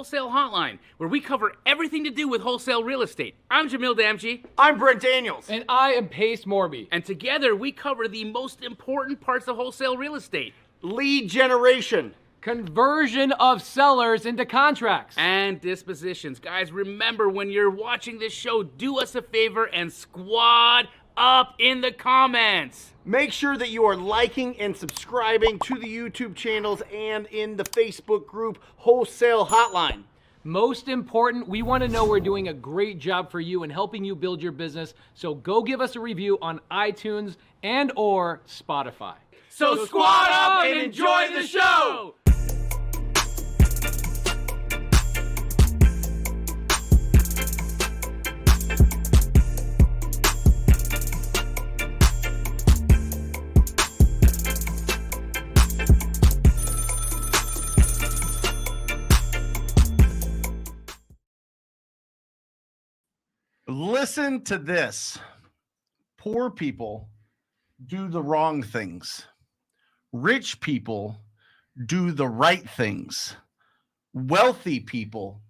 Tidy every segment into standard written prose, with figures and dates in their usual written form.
Wholesale Hotline, where we cover everything to do with wholesale real estate. I'm Jamil Damji. I'm Brent Daniels. And I am Pace Morby. And together we cover the most important parts of wholesale real estate. Lead generation. Conversion of sellers into contracts. And dispositions. Guys, remember when you're watching this show, do us a favor and squad up in the comments. Make sure that you are liking and subscribing to the YouTube channels and in the Facebook group Wholesale Hotline. Most important, we want to know we're doing a great job for you and helping you build your business. So go give us a review on iTunes and or Spotify. So squad up and enjoy the show. Listen to this. Poor people do the wrong things. Rich people do the right things. Wealthy people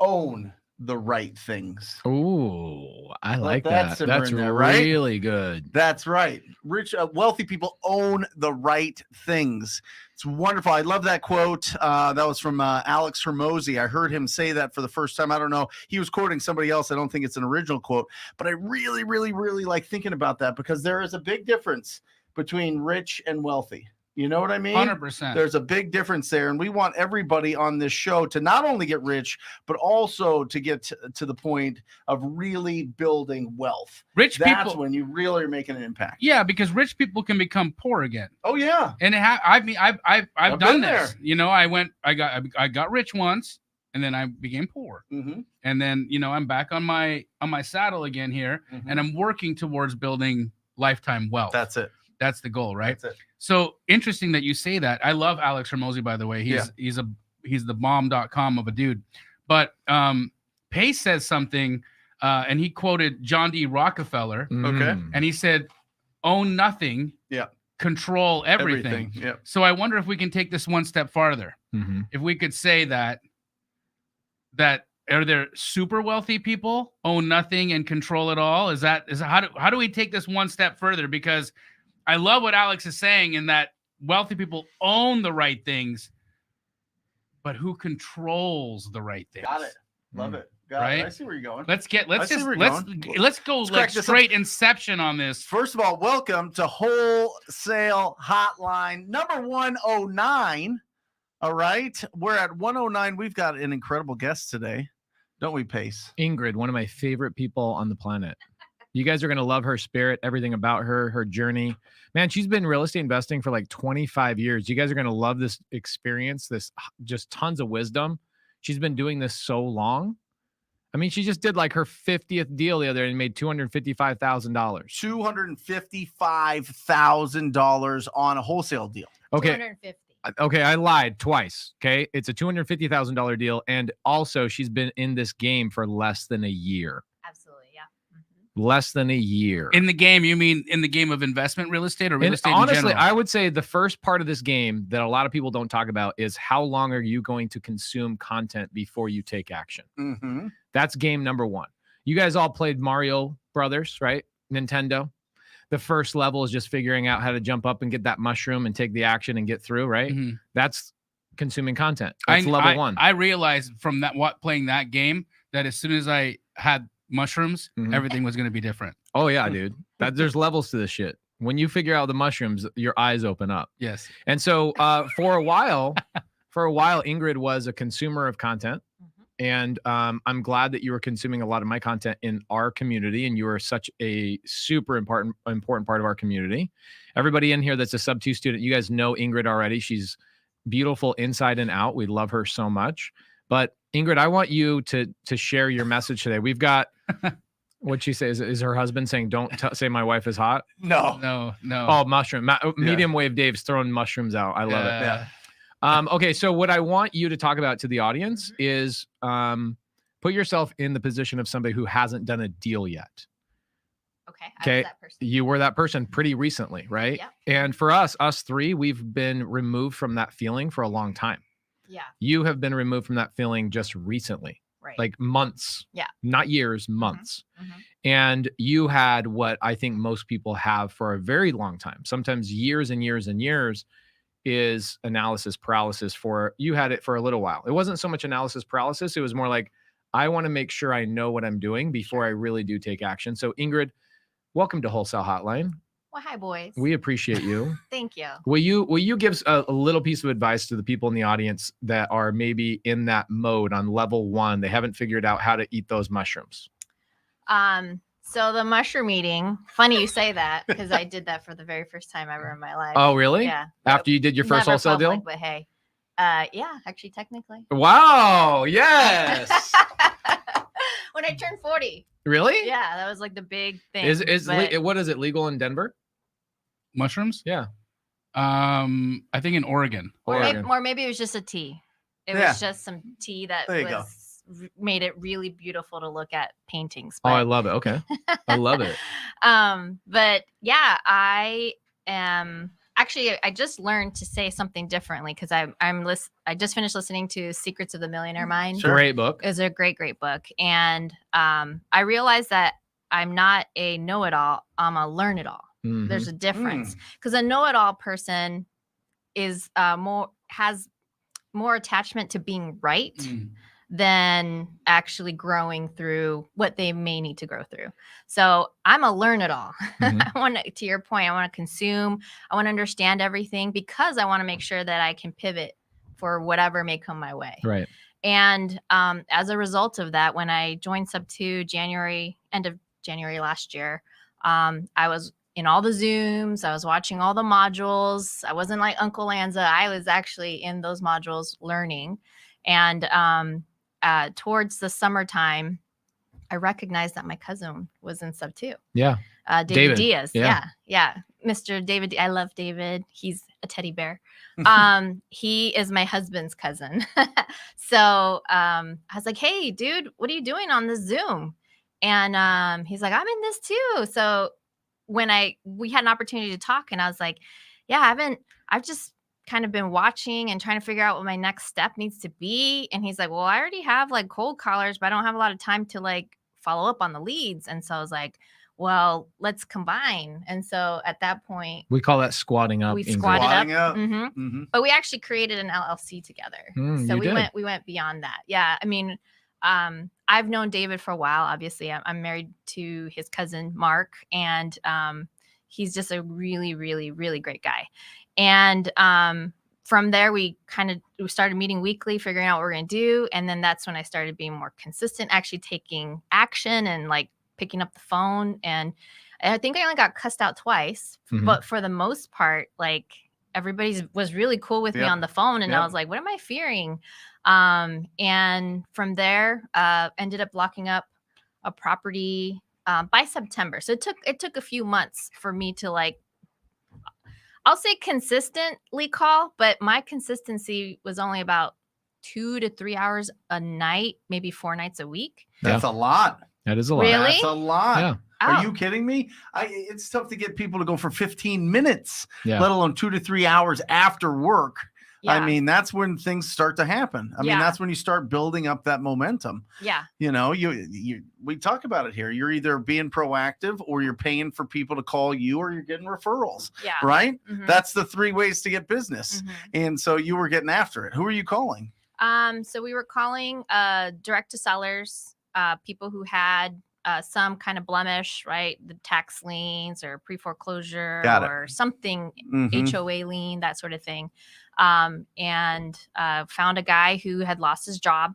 own the right things. Ooh, I like that that. That's there, right? really good. That's right. Wealthy people own the right things. It's wonderful. I love that quote. That was from Alex Hormozy. I heard him say that for the first time. I don't know. He was quoting somebody else. I don't think it's an original quote, but I really, really, really like thinking about that because there is a big difference between rich and wealthy. You know what I mean? 100%. There's a big difference there. And we want everybody on this show to not only get rich, but also to get to the point of really building wealth. Rich That's people, when you really are making an impact. yeah, because rich people can become poor again. Oh, yeah. And I've done been this. there. You know, I got rich once, and then I became poor, Mm-hmm. and then I'm back on my saddle again here, Mhm. and I'm working towards building lifetime wealth. That's it. That's the goal, right? That's it. So interesting that you say that. I love Alex Hormozy, by the way. He's the bomb.com of a dude. But Pace says something, and he quoted John D. Rockefeller, Okay. and he said, "Own nothing, Yeah. control everything." Yeah. So I wonder if we can take this one step farther. Mm-hmm. If we could say that are there super wealthy people own nothing and control it all? Is how do we take this one step further? Because I love what Alex is saying in that wealthy people own the right things, but who controls the right things? Got it. Love it. Got Right? it. I see where you're going. Let's see where you're let's go Let's like crack this straight Inception on this. First of all, welcome to Wholesale Hotline number 109. All right. We're at 109. We've got an incredible guest today. Don't we, Pace? Ingrid, one of my favorite people on the planet. You guys are going to love her spirit, everything about her journey. Man, she's been real estate investing for like 25 years. You guys are going to love this experience, this just tons of wisdom. She's been doing this so long. I mean, she just did like her 50th deal the other day and made $255,000. $255,000 on a wholesale deal. Okay. 250. Okay, I lied twice. Okay. It's a $250,000 deal. And also, she's been in this game for less than a year. Absolutely, yeah. Less than a year. In the game, you mean in the game of investment real estate or real estate honestly, in general? I would say the first part of this game that a lot of people don't talk about is how long are you going to consume content before you take action? Mm-hmm. That's game number one. You guys all played Mario Brothers, right? Nintendo. The first level is just figuring out how to jump up and get that mushroom and take the action and get through, right? Mm-hmm. That's consuming content. That's level one. I realized from playing that game that as soon as I had mushrooms, Mhm. everything was going to be different. Oh yeah, dude. There's levels to this shit. When you figure out the mushrooms, your eyes open up. Yes. And so for a while, Ingrid was a consumer of content. And I'm glad that you were consuming a lot of my content in our community, and you are such a super important part of our community. Everybody in here that's a sub 2 student, you guys know Ingrid already. She's beautiful inside and out. We love her so much. But Ingrid, I want you to share your message today. We've got what'd she say? Is her husband saying don't say my wife is hot? No. Oh, mushroom. Medium wave Dave's throwing mushrooms out. I love it. Yeah. Okay, so what I want you to talk about to the audience is put yourself in the position of somebody who hasn't done a deal yet. Okay. I Okay. was that person. You were that person pretty recently, right? Yep. And for us three, we've been removed from that feeling for a long time. Yeah. You have been removed from that feeling just recently, Right. like months. Yeah. Not years, months. Mhm. And you had what I think most people have for a very long time, sometimes years and years and years, is analysis paralysis. You had it for a little while. It wasn't so much analysis paralysis. It was more like, I want to make sure I know what I'm doing before I really do take action. So Ingrid, welcome to Wholesale Hotline. Well, hi, boys. We appreciate you. Thank you. Will you give a little piece of advice to the people in the audience that are maybe in that mode on level 1? They haven't figured out how to eat those mushrooms. So the mushroom eating, funny you say that, because I did that for the very first time ever in my life. Oh, really? Yeah. After you did your first Never wholesale deal? public, but hey. Yeah, actually, technically. Wow. Yes. When I turned 40. Really? Yeah, that was like the big thing. What is it, legal in Denver? Mushrooms? Yeah. I think in Oregon. Or maybe it was just a tea. It Yeah. was just some tea that There you go. made it really beautiful to look at paintings. Oh, I but- love it. Okay. I love it. But yeah, I am actually, I just learned to say something differently because I just finished listening to Secrets of the Millionaire Mind. Sure. Great book. It's a great book. And I realized that I'm not a know-it-all, I'm a learn-it-all. Mhm. There's a difference because a know-it-all person is has more attachment to being right than actually growing through what they may need to grow through. So I'm a learn-it-all. Mhm. I want to your point, I want to consume, I want to understand everything because I want to make sure that I can pivot for whatever may come my way. Right. And as a result of that, when I joined Sub2 end of January last year, I was in all the Zooms. I was watching all the modules. I wasn't like Uncle Lanza. I was actually in those modules learning. And towards the summertime, I recognized that my cousin was in Sub2. Yeah. David Diaz. Yeah. Yeah. Mr. David. I love David. He's a teddy bear. He is my husband's cousin. So I was like, hey, dude, what are you doing on this Zoom? And he's like, I'm in this too. So when we had an opportunity to talk, and I was like, yeah, I've just kind of been watching and trying to figure out what my next step needs to be. And he's like, well, I already have like cold callers, but I don't have a lot of time to like follow up on the leads. And so I was like, well, let's combine. And so at that point, We call that squatting up. we Ingrid. squatted Squatting up. up. Mhm. Mm-hmm. But we actually created an LLC together. So you did. we went beyond that. Yeah. I mean, I've known David for a while. Obviously, I'm married to his cousin, Mark, and he's just a really, really, really great guy. And from there, we started meeting weekly, figuring out what we're going to do. And then that's when I started being more consistent, actually taking action and like picking up the phone. And I think I only got cussed out twice, Mhm. but for the most part, like everybody was really cool with me Yep. on the phone. And I Yep. was like, what am I fearing? And from there, ended up locking up a property by September. So it took a few months for me to like, I'll say consistently call, but my consistency was only about 2 to 3 hours a night, maybe 4 nights a week. That's a lot. That is a lot. Really? That's a lot. Yeah. Are Oh. you kidding me? It's tough to get people to go for 15 minutes, Yeah. let alone 2 to 3 hours after work. Yeah. I mean, that's when things start to happen. I mean, Yeah. that's when you start building up that momentum. Yeah. You know, we talk about it here. You're either being proactive or you're paying for people to call you or you're getting referrals, Yeah. right? Mhm. That's the 3 ways to get business. Mhm. And so you were getting after it. Who are you calling? So we were calling direct to sellers, people who had some kind of blemish, right? The tax liens or pre-foreclosure Got it. or something, Mhm. HOA lien, that sort of thing. And found a guy who had lost his job.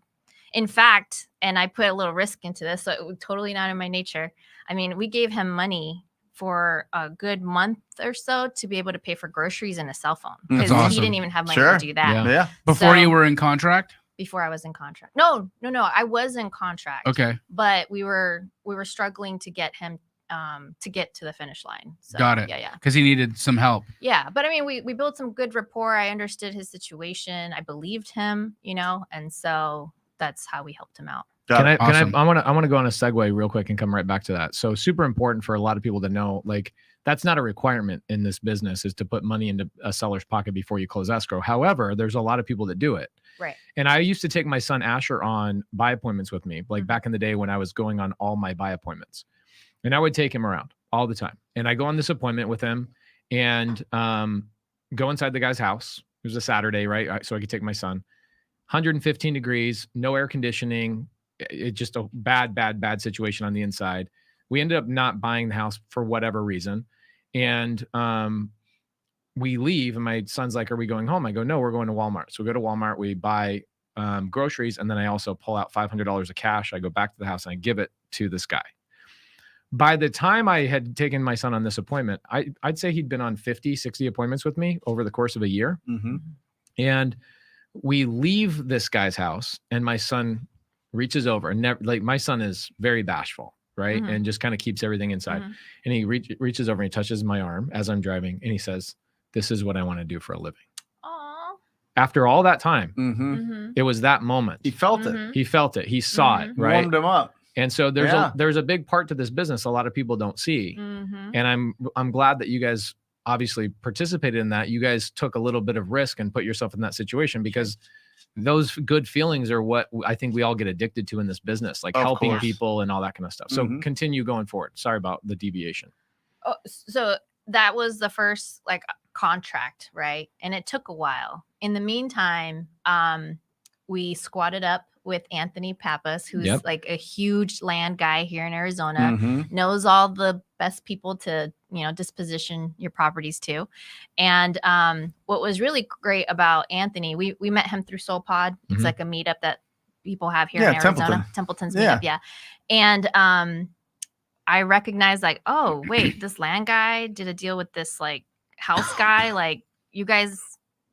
In fact, and I put a little risk into this, so it was totally not in my nature. I mean, we gave him money for a good month or so to be able to pay for groceries and a cell phone That's because awesome. he didn't even have money Sure. to do that. Yeah. Yeah. Before you So- were in contract? Before I was in contract. No, I was in contract. Okay. But we were struggling to get him to get to the finish line. So, Got it. Yeah. Because he needed some help. Yeah. But I mean, we built some good rapport. I understood his situation. I believed him, and so that's how we helped him out. Got it. Awesome. I want to go on a segue real quick and come right back to that. So super important for a lot of people to know, like that's not a requirement in this business is to put money into a seller's pocket before you close escrow. However, there's a lot of people that do it. Right. And I used to take my son Asher on buy appointments with me, like back in the day when I was going on all my buy appointments. And I would take him around all the time. And I go on this appointment with him and go inside the guy's house. It was a Saturday, right? So I could take my son. 115 degrees, no air conditioning. It's just a bad situation on the inside. We ended up not buying the house for whatever reason. And we leave and my son's like, are we going home? I go, no, we're going to Walmart. So we go to Walmart, we buy groceries. And then I also pull out $500 of cash. I go back to the house and I give it to this guy. By the time I had taken my son on this appointment, I'd say he'd been on 50, 60 appointments with me over the course of a year. Mm-hmm. And we leave this guy's house and my son reaches over and never, like my son is very bashful, right? Mhm. And just kind of keeps everything inside. Mhm. And he reaches over and he touches my arm as I'm driving. And he says, this is what I want to do for a living. Aw. After all that time, Mm-hmm. Mm-hmm. it was that moment. He felt Mhm. it. He felt it. He saw it, right? Warmed him up. And so Yeah. there's a big part to this business a lot of people don't see. Mm-hmm. And I'm glad that you guys obviously participated in that. You guys took a little bit of risk and put yourself in that situation because those good feelings are what I think we all get addicted to in this business, like Of helping course. people and all that kind of stuff. So Mhm. continue going forward. Sorry about the deviation. Oh, so that was the first like contract, right? And it took a while. In the meantime, we squatted up with Anthony Pappas, who's Yep. like a huge land guy here in Arizona, Mhm. knows all the best people to, disposition your properties to. And what was really great about Anthony, we met him through Soul Pod. It's Mhm. like a meetup that people have here Yeah, in Arizona. Templeton. Templeton's Yeah. meetup, yeah. And I recognized like, oh, wait, this land guy did a deal with this like house guy. Like you guys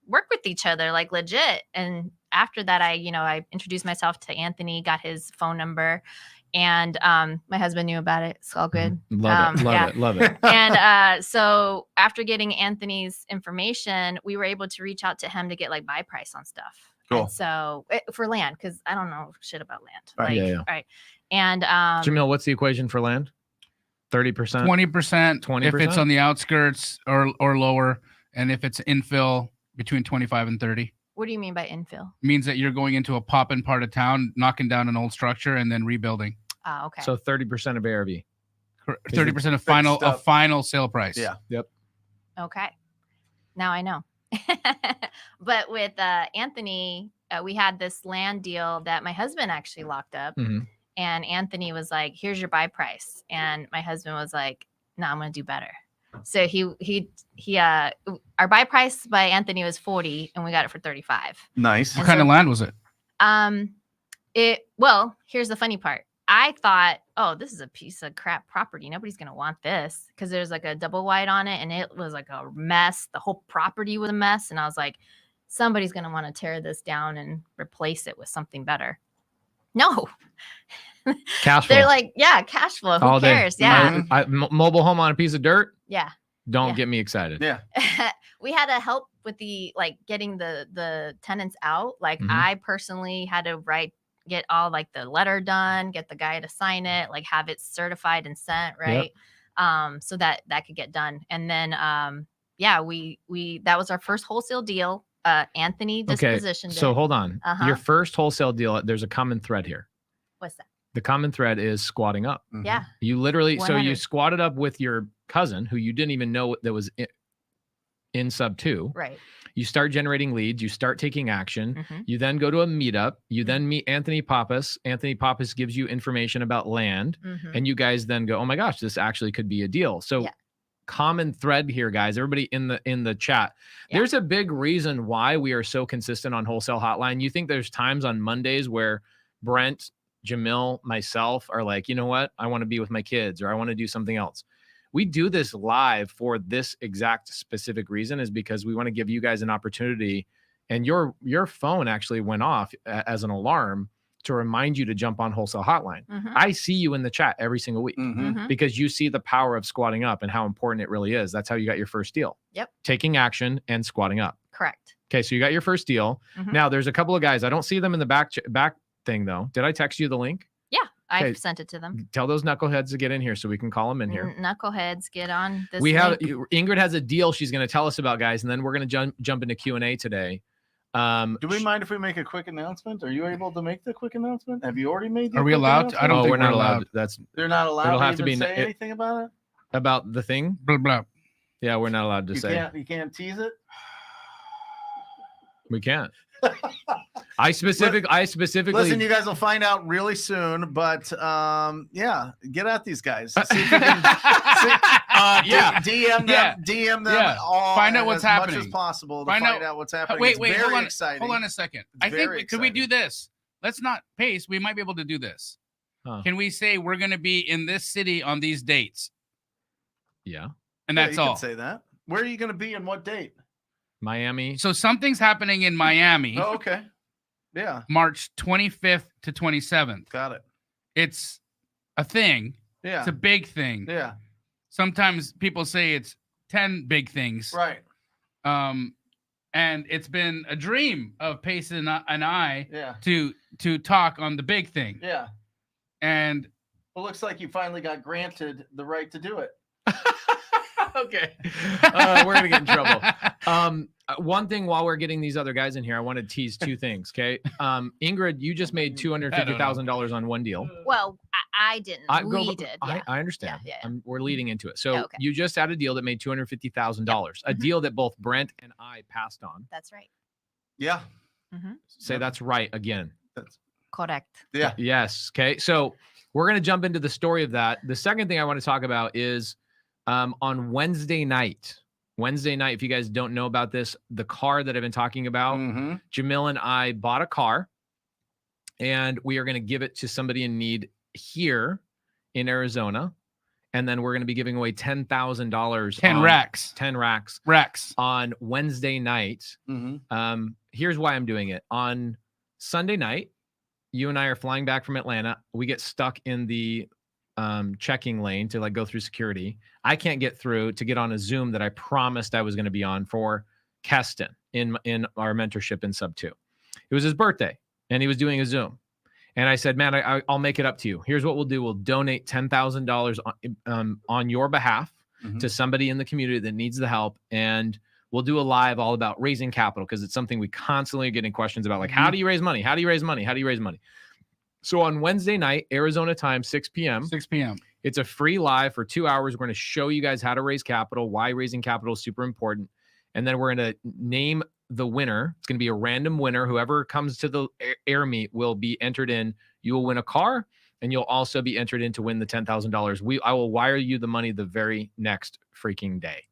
work with each other, like legit. And after that, I introduced myself to Anthony, got his phone number, and my husband knew about it. It's all good. Love Yeah. it. Love it. And so after getting Anthony's information, we were able to reach out to him to get like buy price on stuff. Cool. And so for land, because I don't know shit about land. Right. Like, Yeah. Right. And Jamil, what's the equation for land? 30%? 20%, 20%? if it's on the outskirts or lower, and if it's infill between 25 and 30. what do you mean by infill? Means that you're going into a pop-in part of town, knocking down an old structure, and then rebuilding. Oh, okay. So 30% of ARV. 30% of stuff. final sale price. Yeah. Okay. Now I know. But with Anthony, we had this land deal that my husband actually locked up. Mhm. And Anthony was like, here's your buy price. And my husband was like, no, I'm going to do better. So he our buy price by Anthony was 40 and we got it for 35. Nice. What kind of land was it? Well, here's the funny part. I thought, oh, this is a piece of crap property. Nobody's going to want this because there's like a double wide on it and it was like a mess. The whole property was a mess. And I was like, somebody's going to want to tear this down and replace it with something better. No. Cash flow. They're like, yeah, cash flow. Who All day. cares? Yeah. Mobile home on a piece of dirt. Yeah. Don't Yeah. get me excited. Yeah. We had to help with the like getting the tenants out. Like Mhm. I personally had to get all like the letter done, get the guy to sign it, like have it certified and sent, right? So that could get done. And then we that was our first wholesale deal. Anthony Okay. dispositioned So it. hold on. Uh-huh. Your first wholesale deal, there's a common thread here. What's that? The common thread is squatting up. Mhm. Yeah. You literally, so you 100. squatted up with your cousin who you didn't even know that was in sub 2. Right. You start generating leads. You start taking action. Mhm. You then go to a meetup. You then meet Anthony Pappas. Anthony Pappas gives you information about land. Mhm. And you guys then go, oh my gosh, this actually could be a deal. So Yeah. common thread here, guys, everybody in the chat. Yeah. There's a big reason why we are so consistent on Wholesale Hotline. You think there's times on Mondays where Brent, Jamil, myself are like, you know what? I want to be with my kids or I want to do something else. We do this live for this exact specific reason, is because we want to give you guys an opportunity. And your phone actually went off as an alarm to remind you to jump on Wholesale Hotline. Mhm. I see you in the chat every single week Mhm. Mhm. because you see the power of squatting up and how important it really is. That's how you got your first deal. Yep. Taking action and squatting up. Correct. Okay, so you got your first deal. Mhm. Now there's a couple of guys. I don't see them in the back thing though. Did I text you the link? Yeah. I Okay. sent it to them. Tell those knuckleheads to get in here so we can call them in here. Knuckleheads, get on this. We have link. Ingrid has a deal she's going to tell us about, guys, and then we're going to jump into Q&A today. Do we mind if we make a quick announcement? Are you able to make the quick announcement? Have you already made the Are we quick allowed to? announcement? I don't think we're not allowed. That's They're not allowed It'll to have to even be- say anything about it? about the thing. Blah, blah. Yeah, we're not allowed to You say. can't tease it? We can't. I specifically. Listen, you guys will find out really soon, but yeah, get at these guys. See if you can, DM them, Yeah. DM them, Yeah. all, Find out and what's as happening. much as possible to Find find out- out what's happening. Wait, It's wait, very hold on. exciting. Hold on a second. It's I think very could we do exciting. this? Let's not pace. We might be able to do this. Huh. Can we say we're going to be in this city on these dates? Yeah, And Yeah, that's you all. can say that. Where are you going to be and what date? Miami. So something's happening in Miami, Oh, okay. Yeah, March 25th to 27th. got it. It's a thing. Yeah, It's a big thing. yeah, Sometimes people say it's 10 big things. right. And it's been a dream of Pace and I Yeah, to talk on the big thing. yeah. And Well, looks like you finally got granted the right to do it. Okay. We're gonna get in trouble. One thing while we're getting these other guys in here, I want to tease two things. Okay. Ingrid, you just made $250,000 on one deal. Well, I didn't. We did. Yeah. I understand. Yeah. We're leading into it. So Yeah, okay. you just had a deal that made $250,000, a deal that both Brent and I passed on. That's right. Yeah, Say Yep. that's right again. Correct. yeah. Yes. Okay. So we're going to jump into the story of that. The second thing I want to talk about is on Wednesday night. Wednesday night, if you guys don't know about this, the car that I've been talking about, Mm-hmm. Jamil and I bought a car and we are going to give it to somebody in need here in Arizona. And then we're going to be giving away $10,000. 10 racks. 10 racks Racks. on Wednesday night. Mm-hmm. Here's why I'm doing it. On Sunday night, you and I are flying back from Atlanta. We get stuck in the checking lane to like go through security. I can't get through to get on a Zoom that I promised I was going to be on for Keston in our mentorship in sub 2. It was his birthday and he was doing a Zoom. And I said, man, I'll make it up to you. Here's what we'll do. We'll donate $10,000 on your behalf Mhm. to somebody in the community that needs the help. And we'll do a live all about raising capital because it's something we constantly are getting questions about. Like, how do you raise money? How do you raise money? How do you raise money? So on Wednesday night, Arizona time, 6 p.m., 6 p.m. it's a free live for 2 hours. We're going to show you guys how to raise capital, why raising capital is super important. And then we're going to name the winner. It's going to be a random winner. Whoever comes to the air meet will be entered in. You will win a car and you'll also be entered in to win the $10,000. I will wire you the money the very next freaking day.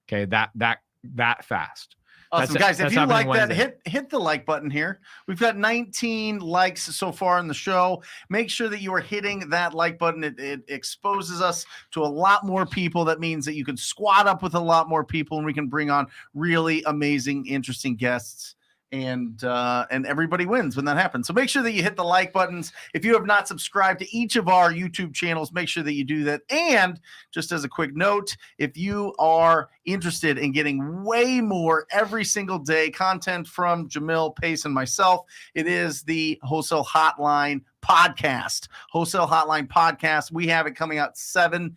Okay. That fast. Awesome, That's- guys. If that's you happening like that, Wednesday. hit the like button here. We've got 19 likes so far in the show. Make sure that you are hitting that like button. It exposes us to a lot more people. That means that you can squad up with a lot more people, and we can bring on really amazing, interesting guests. And everybody wins when that happens. So make sure that you hit the like buttons. If you have not subscribed to each of our YouTube channels, make sure that you do that. And just as a quick note, if you are interested in getting way more every single day content from Jamil, Pace, and myself, it is the Wholesale Hotline podcast. Wholesale Hotline podcast. We have it coming out 7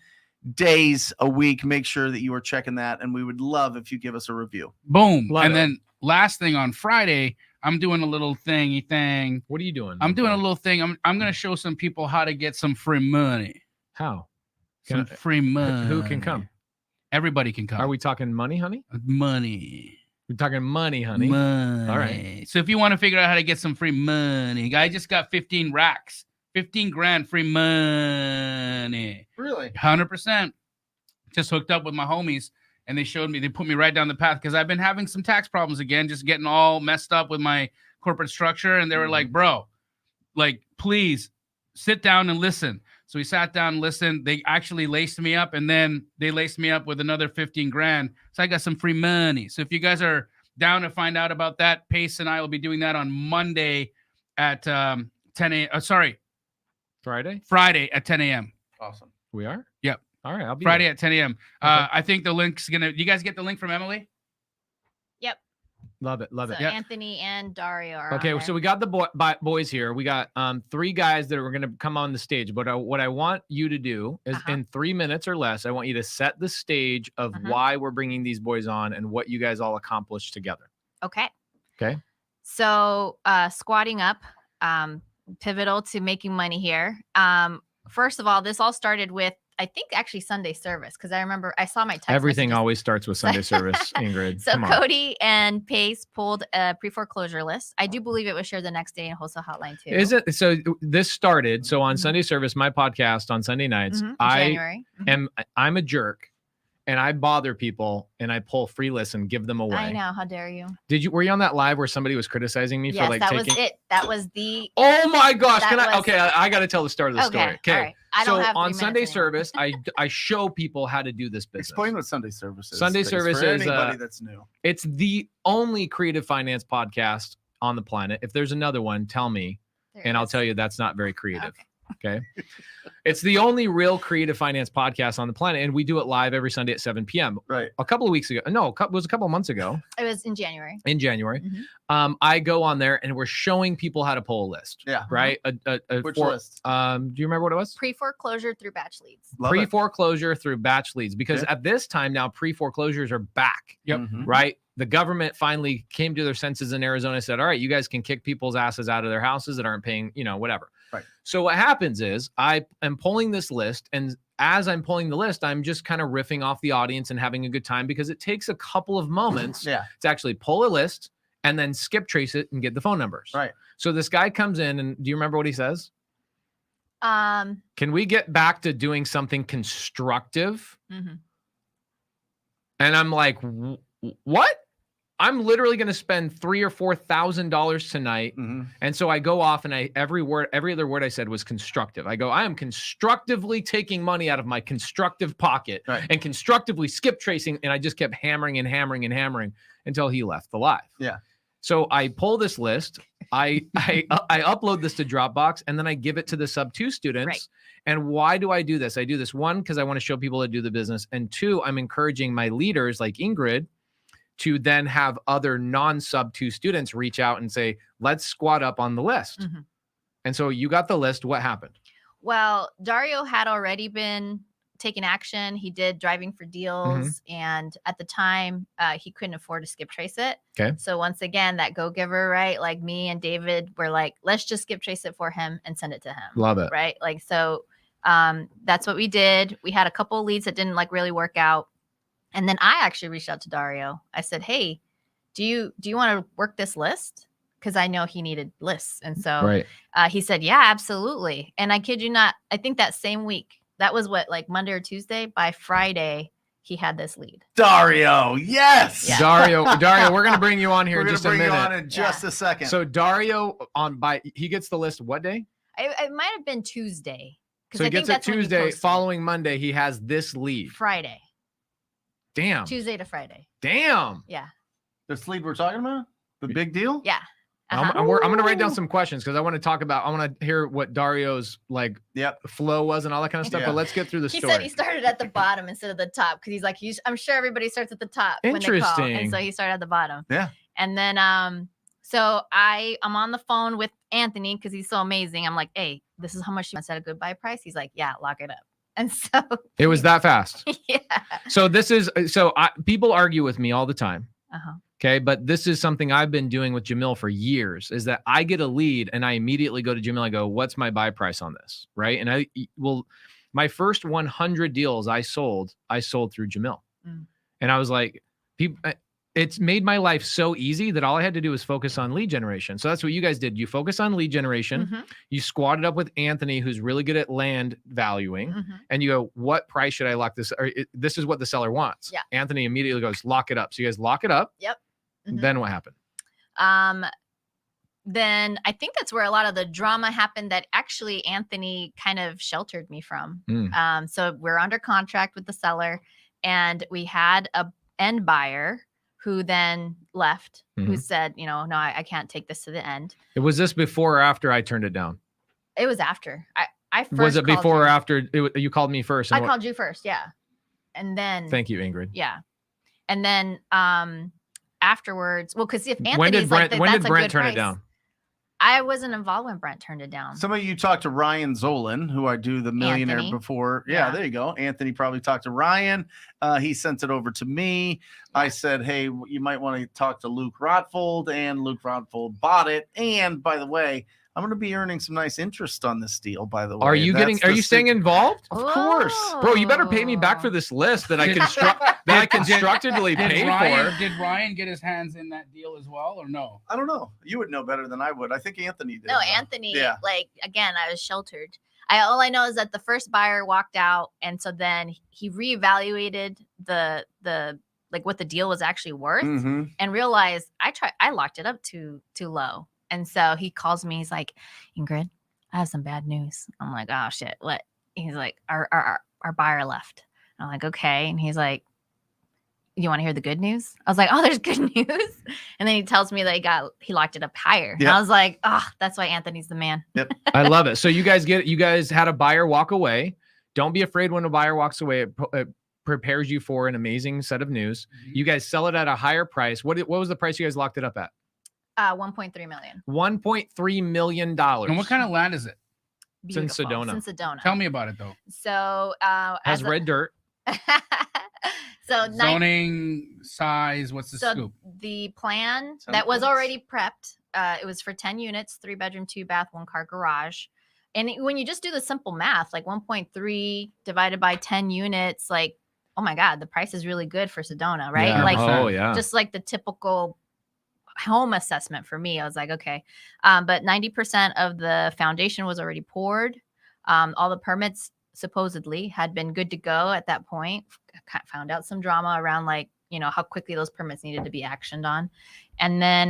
days a week. Make sure that you are checking that. And we would love if you give us a review. Boom. Love and it. then last thing on Friday, I'm doing a little thingy thing. What are you doing? I'm doing a little thing. I'm going to show some people how to get some free money. How? Some Can I- free money. Who can come? Everybody can come. Are we talking money, honey? Money. We're talking money, honey. Money. All right. So if you want to figure out how to get some free money, I just got 15 racks, 15 grand free money. Really? 100%. Just hooked up with my homies and they put me right down the path because I've been having some tax problems again, just getting all messed up with my corporate structure. And they were like, bro, like, please sit down and listen. So we sat down and listened. They actually laced me up and then they laced me up with another 15 grand. So I got some free money. So if you guys are down to find out about that, Pace and I will be doing that on Monday at 10 a.m. Sorry, Friday at 10 a.m. Awesome. We are? Yep. All right. I'll be Friday there. at 10 a.m. Okay. I think the link's going to, you guys get the link from Emily? Yep. Love it. Love So it. Yep. Anthony and Dario are Okay, on so there. we got the boys here. We got 3 guys that are going to come on the stage. But what I want you to do is in 3 minutes or less, I want you to set the stage of why we're bringing these boys on and what you guys all accomplished together. Okay. Okay. So squatting up, pivotal to making money here. First of all, this all started with, I think, actually Sunday service, because I remember I saw my text Everything messages. always starts with Sunday service, Ingrid. So Come on. Cody and Pace pulled a pre-foreclosure list. I do believe it was shared the next day in Wholesale Hotline too. Is it? So this started. So on Mhm. Sunday service, my podcast on Sunday nights, Mhm, I January. Mhm. I'm a jerk, and I bother people, and I pull free lists and give them away. I know. How dare you? Were you on that live where somebody was criticizing me Yes, for like that taking? was it. That was the. Oh my gosh! That Can I? was- Okay, I got to tell the start of the story. Okay. All right. I don't So have 3 on minutes Sunday anymore. service, I show people how to do this business. Explain what Sunday service is. Sunday Pace, service for is, anybody that's new. It's the only creative finance podcast on the planet. If there's another one, tell me, There and it I'll is. tell you that's not very creative. Okay. Okay. It's the only real creative finance podcast on the planet. And we do it live every Sunday at 7 p.m. Right. A couple of weeks ago. No, it was a couple of months ago It was in January. in January. Mhm. I go on there and we're showing people how to pull a list. Yeah. Right. Which list? Do you remember what it was? Pre-foreclosure through batch leads. Love it. Pre-foreclosure through batch leads. Because Yeah. at this time now, pre-foreclosures are back. Yep. Mhm. Right. The government finally came to their senses in Arizona and said, all right, you guys can kick people's asses out of their houses that aren't paying, whatever. Right. So what happens is I am pulling this list, and as I'm pulling the list, I'm just kind of riffing off the audience and having a good time, because it takes a couple of moments Yeah. to actually pull a list and then skip trace it and get the phone numbers. Right. So this guy comes in, and do you remember what he says? Um. Can we get back to doing something constructive? Mhm. And I'm like, what? I'm literally going to spend $3,000 or $4,000 tonight. Mhm. And so I go off, and every other word I said was constructive. I go, I am constructively taking money out of my constructive pocket Right. and constructively skip tracing. And I just kept hammering and hammering and hammering until he left the live. Yeah. So I pull this list, I upload this to Dropbox, and then I give it to the sub 2 students. Right. And why do I do this? I do this, one, because I want to show people how to do the business. And two, I'm encouraging my leaders like Ingrid to then have other non-sub 2 students reach out and say, let's squat up on the list. Mhm. And so you got the list. What happened? Well, Dario had already been taking action. He did driving for deals, and at the time, he couldn't afford to skip trace it. Okay. So once again, that go-giver, right? Like me and David were like, let's just skip trace it for him and send it to him. Love it. Right? Like, so that's what we did. We had a couple leads that didn't like really work out. And then I actually reached out to Dario. I said, hey, do you want to work this list? Because I know he needed lists. And so Right. he said, yeah, absolutely. And I kid you not, I think that same week, that was what, like Monday or Tuesday, by Friday, he had this lead. Dario, yes. Yeah. Dario, we're going to bring you on here We're in gonna just a bring you on minute. in just a second. So Dario he gets the list what day? It might have been Tuesday. 'cause So he I think gets it that's when he Tuesday. posted. Following Monday, he has this lead. Friday. Damn. Tuesday to Friday. Damn. Yeah. this lead we're talking about, the big deal. Yeah. I'm Uh-huh. going to write down some questions because I want to hear what Dario's like Yep. flow was and all that kind of stuff. Yeah. But let's get through the He story. said he started at the bottom instead of the top because he's like, I'm sure everybody starts at the top when they call. Interesting. And so he started at the bottom. Yeah. And then so I'm on the phone with Anthony because he's so amazing. I'm like, hey, this is how much you want to set a good buy price. He's like, yeah, lock it up. And so It was that fast. yeah. So people argue with me all the time. Uh-huh. Okay. But this is something I've been doing with Jamil for years is that I get a lead and I immediately go to Jamil. I go, what's my buy price on this? Right. And my first 100 deals I sold through Jamil. Mm. And I was like, it's made my life so easy that all I had to do was focus on lead generation. So that's what you guys did. You focus on lead generation. Mhm, You squatted up with Anthony, who's really good at land valuing. mhm. And you go, what price should I lock this? This is what the seller wants. Yeah. Anthony immediately goes, lock it up. So you guys lock it up. Yep. Mhm. Then what happened? Then I think that's where a lot of the drama happened that actually Anthony kind of sheltered me from. Mm. So we're under contract with the seller and we had a end buyer who then left, who Mhm. said, no, I can't take this to the end. Was this before or after I turned it down? It was after. I first Was it called before you. or after you called me first? I called you first, yeah. And then Thank you, Ingrid. yeah. And then afterwards, well, because if Anthony's When did Brent like, that's a Brent good turn price. it down? I wasn't involved when Brent turned it down. Some of you talked to Ryan Zolan, who I do the Millionaire Anthony. before. Yeah, Yeah. there you go. Anthony probably talked to Ryan. He sent it over to me. I said, hey, you might want to talk to Luke Rotfold, and Luke Rotfold bought it. And by the way, I'm going to be earning some nice interest on this deal, by the way. Are you staying involved? Of course. Bro, you better pay me back for this list that I constructively paid for. Did Ryan get his hands in that deal as well, or no? I don't know. You would know better than I would. I think Anthony did. No, though. Anthony, like, again, I was sheltered. All I know is that the first buyer walked out, and so then he reevaluated the like what the deal was actually worth, and realized I locked it up too low. And so he calls me. He's like, Ingrid, I have some bad news. I'm like, oh shit, what? He's like, our buyer left. I'm like, okay. And he's like, you want to hear the good news? I was like, oh, there's good news. And then he tells me that he locked it up higher. Yep. And I was like, oh, that's why Anthony's the man. Yep. I love it. So you guys had a buyer walk away. Don't be afraid when a buyer walks away. It prepares you for an amazing set of news. You guys sell it at a higher price. What was the price you guys locked it up at? 1.3 million. $1.3 million. And what kind of land is it? It's in Beautiful. Sedona. It's in Sedona. Tell me about it though. So Has red dirt. So Zoning, size, what's the scoop? the plan Some that was points. already prepped, it was for 10 units, 3-bedroom, 2-bath, 1-car garage. And when you just do the simple math, like 1.3 divided by 10 units, like, oh my God, the price is really good for Sedona, right? Yeah. Like, Oh yeah. just like the typical home assessment for me. I was like, okay. But 90% of the foundation was already poured. All the permits supposedly had been good to go at that point. Found out some drama around, like, how quickly those permits needed to be actioned on. And then,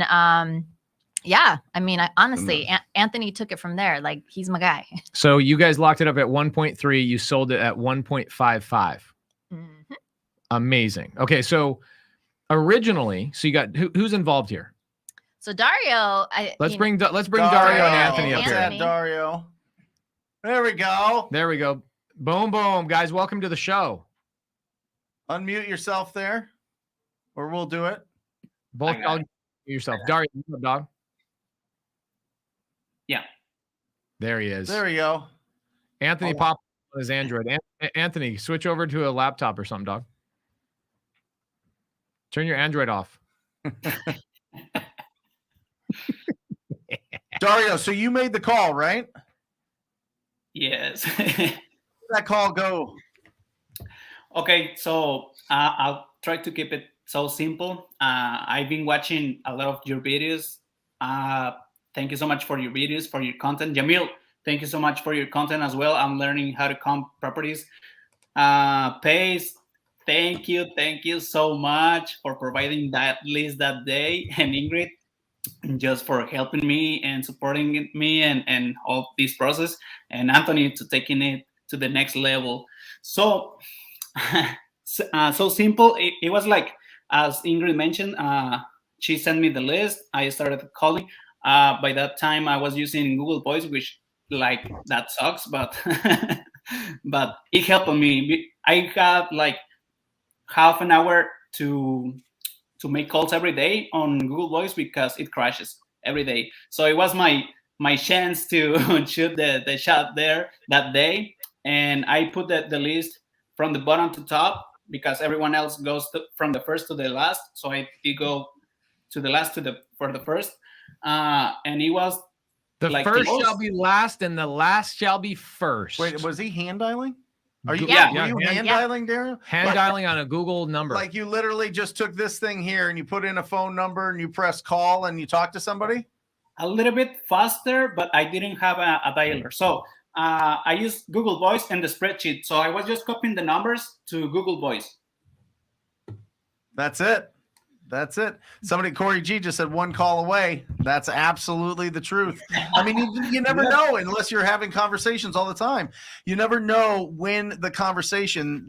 yeah, I mean, honestly, Anthony took it from there. Like, he's my guy. So you guys locked it up at 1.3. You sold it at 1.55. Amazing. Okay, so originally, so you got who's involved here? So Dario, Let's bring Dario and Anthony up Anthony. here. Dario. There we go. There we go. Boom, boom, guys. Welcome to the show. Unmute yourself there, or we'll do it. Both I got y'all yourself. Dario, you up, dog? Yeah. There he is. There you go. Anthony popped on his Android. Anthony, switch over to a laptop or something, dog. Turn your Android off. Dario, so you made the call, right? Yes. Where did that call go? Okay, so I'll try to keep it so simple. I've been watching a lot of your videos. Thank you so much for your videos, for your content. Jamil, thank you so much for your content as well. I'm learning how to comp properties. Pace, thank you so much for providing that list that day. And Ingrid, just for helping me and supporting me and all this process. And Anthony to taking it to the next level. So, so simple. It was like, as Ingrid mentioned, she sent me the list. I started calling. By that time, I was using Google Voice, which, like, that sucks, but but it helped me. I got like half an hour to make calls every day on Google Voice because it crashes every day. So it was my chance to shoot the shot there that day. And I put the list from the bottom to top because everyone else goes from the first to the last. So I did go to the last for the first. And it was The like first shall be last, and the last shall be first. Wait, was he hand dialing? Are you, Yeah. were you hand Yeah. dialing, Dario? hand dialing on a Google number? Like you literally just took this thing here and you put in a phone number and you press call and you talk to somebody? a little bit faster, but I didn't have a dialer. So I used Google Voice and the spreadsheet. So I was just copying the numbers to Google Voice. That's it. That's it. Somebody, Corey G just said one call away. That's absolutely the truth. I mean, you never know unless you're having conversations all the time. You never know when the conversation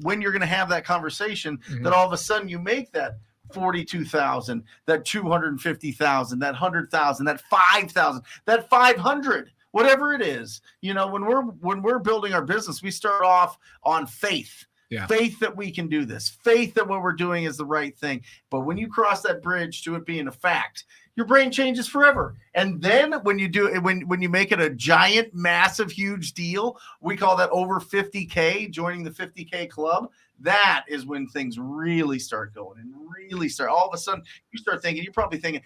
when you're going to have that conversation that all of a sudden you make that 42,000, that 250,000, that 100,000, that 5,000, that 500, whatever it is. You know, when we're building our business, we start off on faith. Yeah. Faith that we can do this. Faith that what we're doing is the right thing. But when you cross that bridge to it being a fact, your brain changes forever. And then when you do it, when you make it a giant, massive, huge deal, we call that over 50K, joining the 50K club. That is when things really start going and really start. All of a sudden, you start thinking, you're probably thinking,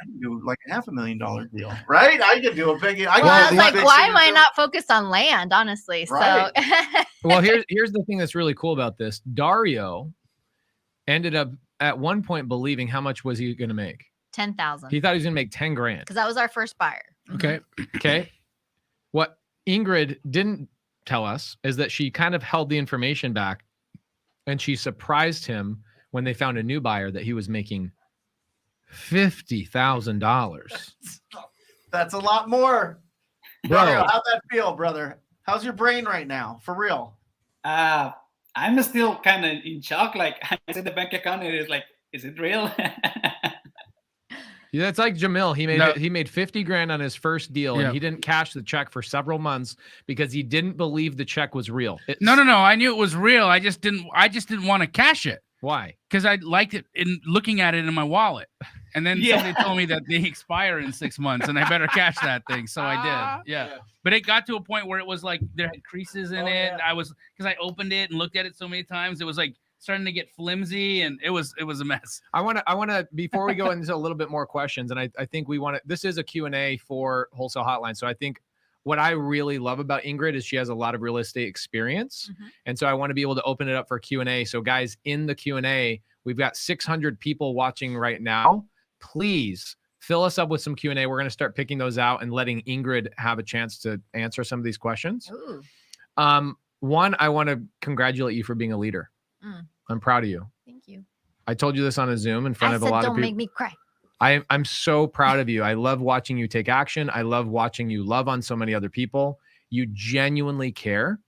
I can do like a $500,000 deal, right? I can do a big. I was like, why am I not focused on land, honestly? Right. So, Well, here's the thing that's really cool about this. Dario ended up at one point believing how much was he going to make? 10,000. He thought he was going to make 10 grand. Because that was our first buyer. Okay. Okay. What Ingrid didn't tell us is that she kind of held the information back, and she surprised him when they found a new buyer that he was making $50,000. That's a lot more. Bro. Dario, how'd that feel, brother? How's your brain right now? For real? I'm still kind of in shock. Like, I said the bank account, and it's like, is it real? Yeah, it's like Jamil. He made 50 grand on his first deal, and he didn't cash the check for several months because he didn't believe the check was real. No. I knew it was real. I just didn't want to cash it. Why? Because I liked it in looking at it in my wallet. And then somebody told me that they expire in 6 months and I better cash that thing. So I did. Yeah. But it got to a point where it was like there had creases in it. Yeah. Because I opened it and looked at it so many times, it was like starting to get flimsy, and it was a mess. I want to before we go into a little bit more questions, and I think we want to, this is a Q&A for Wholesale Hotline. So I think what I really love about Ingrid is she has a lot of real estate experience. Mm-hmm. And so I want to be able to open it up for Q&A. So guys, in the Q&A, we've got 600 people watching right now. Please fill us up with some Q&A. We're going to start picking those out and letting Ingrid have a chance to answer some of these questions. Ooh. One, I want to congratulate you for being a leader. I'm proud of you. Thank you. I told you this on a Zoom in front of a lot of people. Don't make me cry. I'm so proud of you. I love watching you take action. I love watching you love on so many other people. You genuinely care,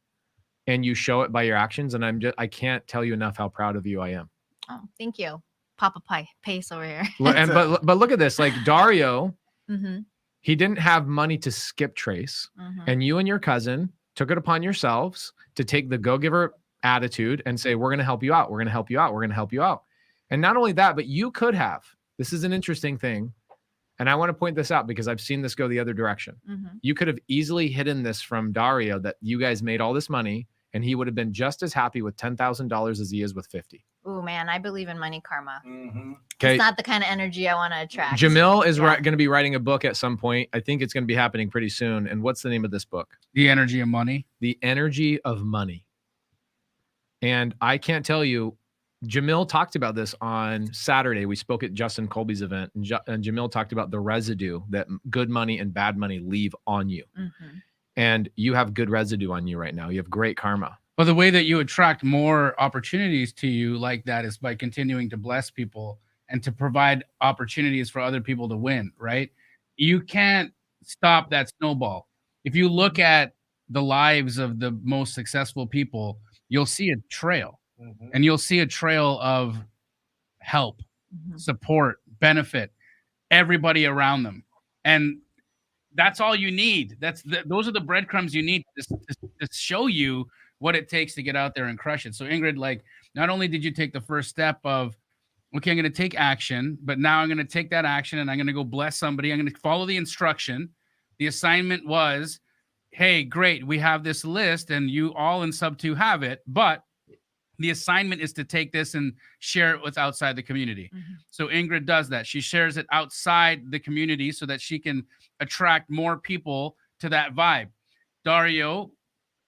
and you show it by your actions. And I can't tell you enough how proud of you I am. Oh, thank you. Papa Pace over here. But look at this, like Dario, Mm-hmm. he didn't have money to skip trace. Mm-hmm. And you and your cousin took it upon yourselves to take the go-giver attitude and say, we're going to help you out. We're going to help you out. We're going to help you out. And not only that, but you could have, this is an interesting thing. And I want to point this out because I've seen this go the other direction. Mm-hmm. You could have easily hidden this from Dario that you guys made all this money and he would have been just as happy with $10,000 as he is with 50. Ooh, man, I believe in money karma. Mm-hmm. Okay. It's not the kind of energy I want to attract. Jamil is going to be writing a book at some point. I think it's going to be happening pretty soon. And what's the name of this book? The Energy of Money. The Energy of Money. And I can't tell you, Jamil talked about this on Saturday. We spoke at Justin Colby's event, and Jamil talked about the residue that good money and bad money leave on you. Mm-hmm. And you have good residue on you right now. You have great karma. Well, the way that you attract more opportunities to you like that is by continuing to bless people and to provide opportunities for other people to win, right? You can't stop that snowball. If you look at the lives of the most successful people, you'll see a trail. Mm-hmm. And you'll see a trail of help, Mm-hmm. support, benefit, everybody around them. And that's all you need. Those are the breadcrumbs you need to show you what it takes to get out there and crush it. So Ingrid, like, not only did you take the first step of, okay, I'm going to take action, but now I'm going to take that action and I'm going to go bless somebody. I'm going to follow the instruction. The assignment was, hey, great, we have this list and you all in sub 2 have it, but the assignment is to take this and share it with outside the community. Mm-hmm. So Ingrid does that. She shares it outside the community so that she can attract more people to that vibe. Dario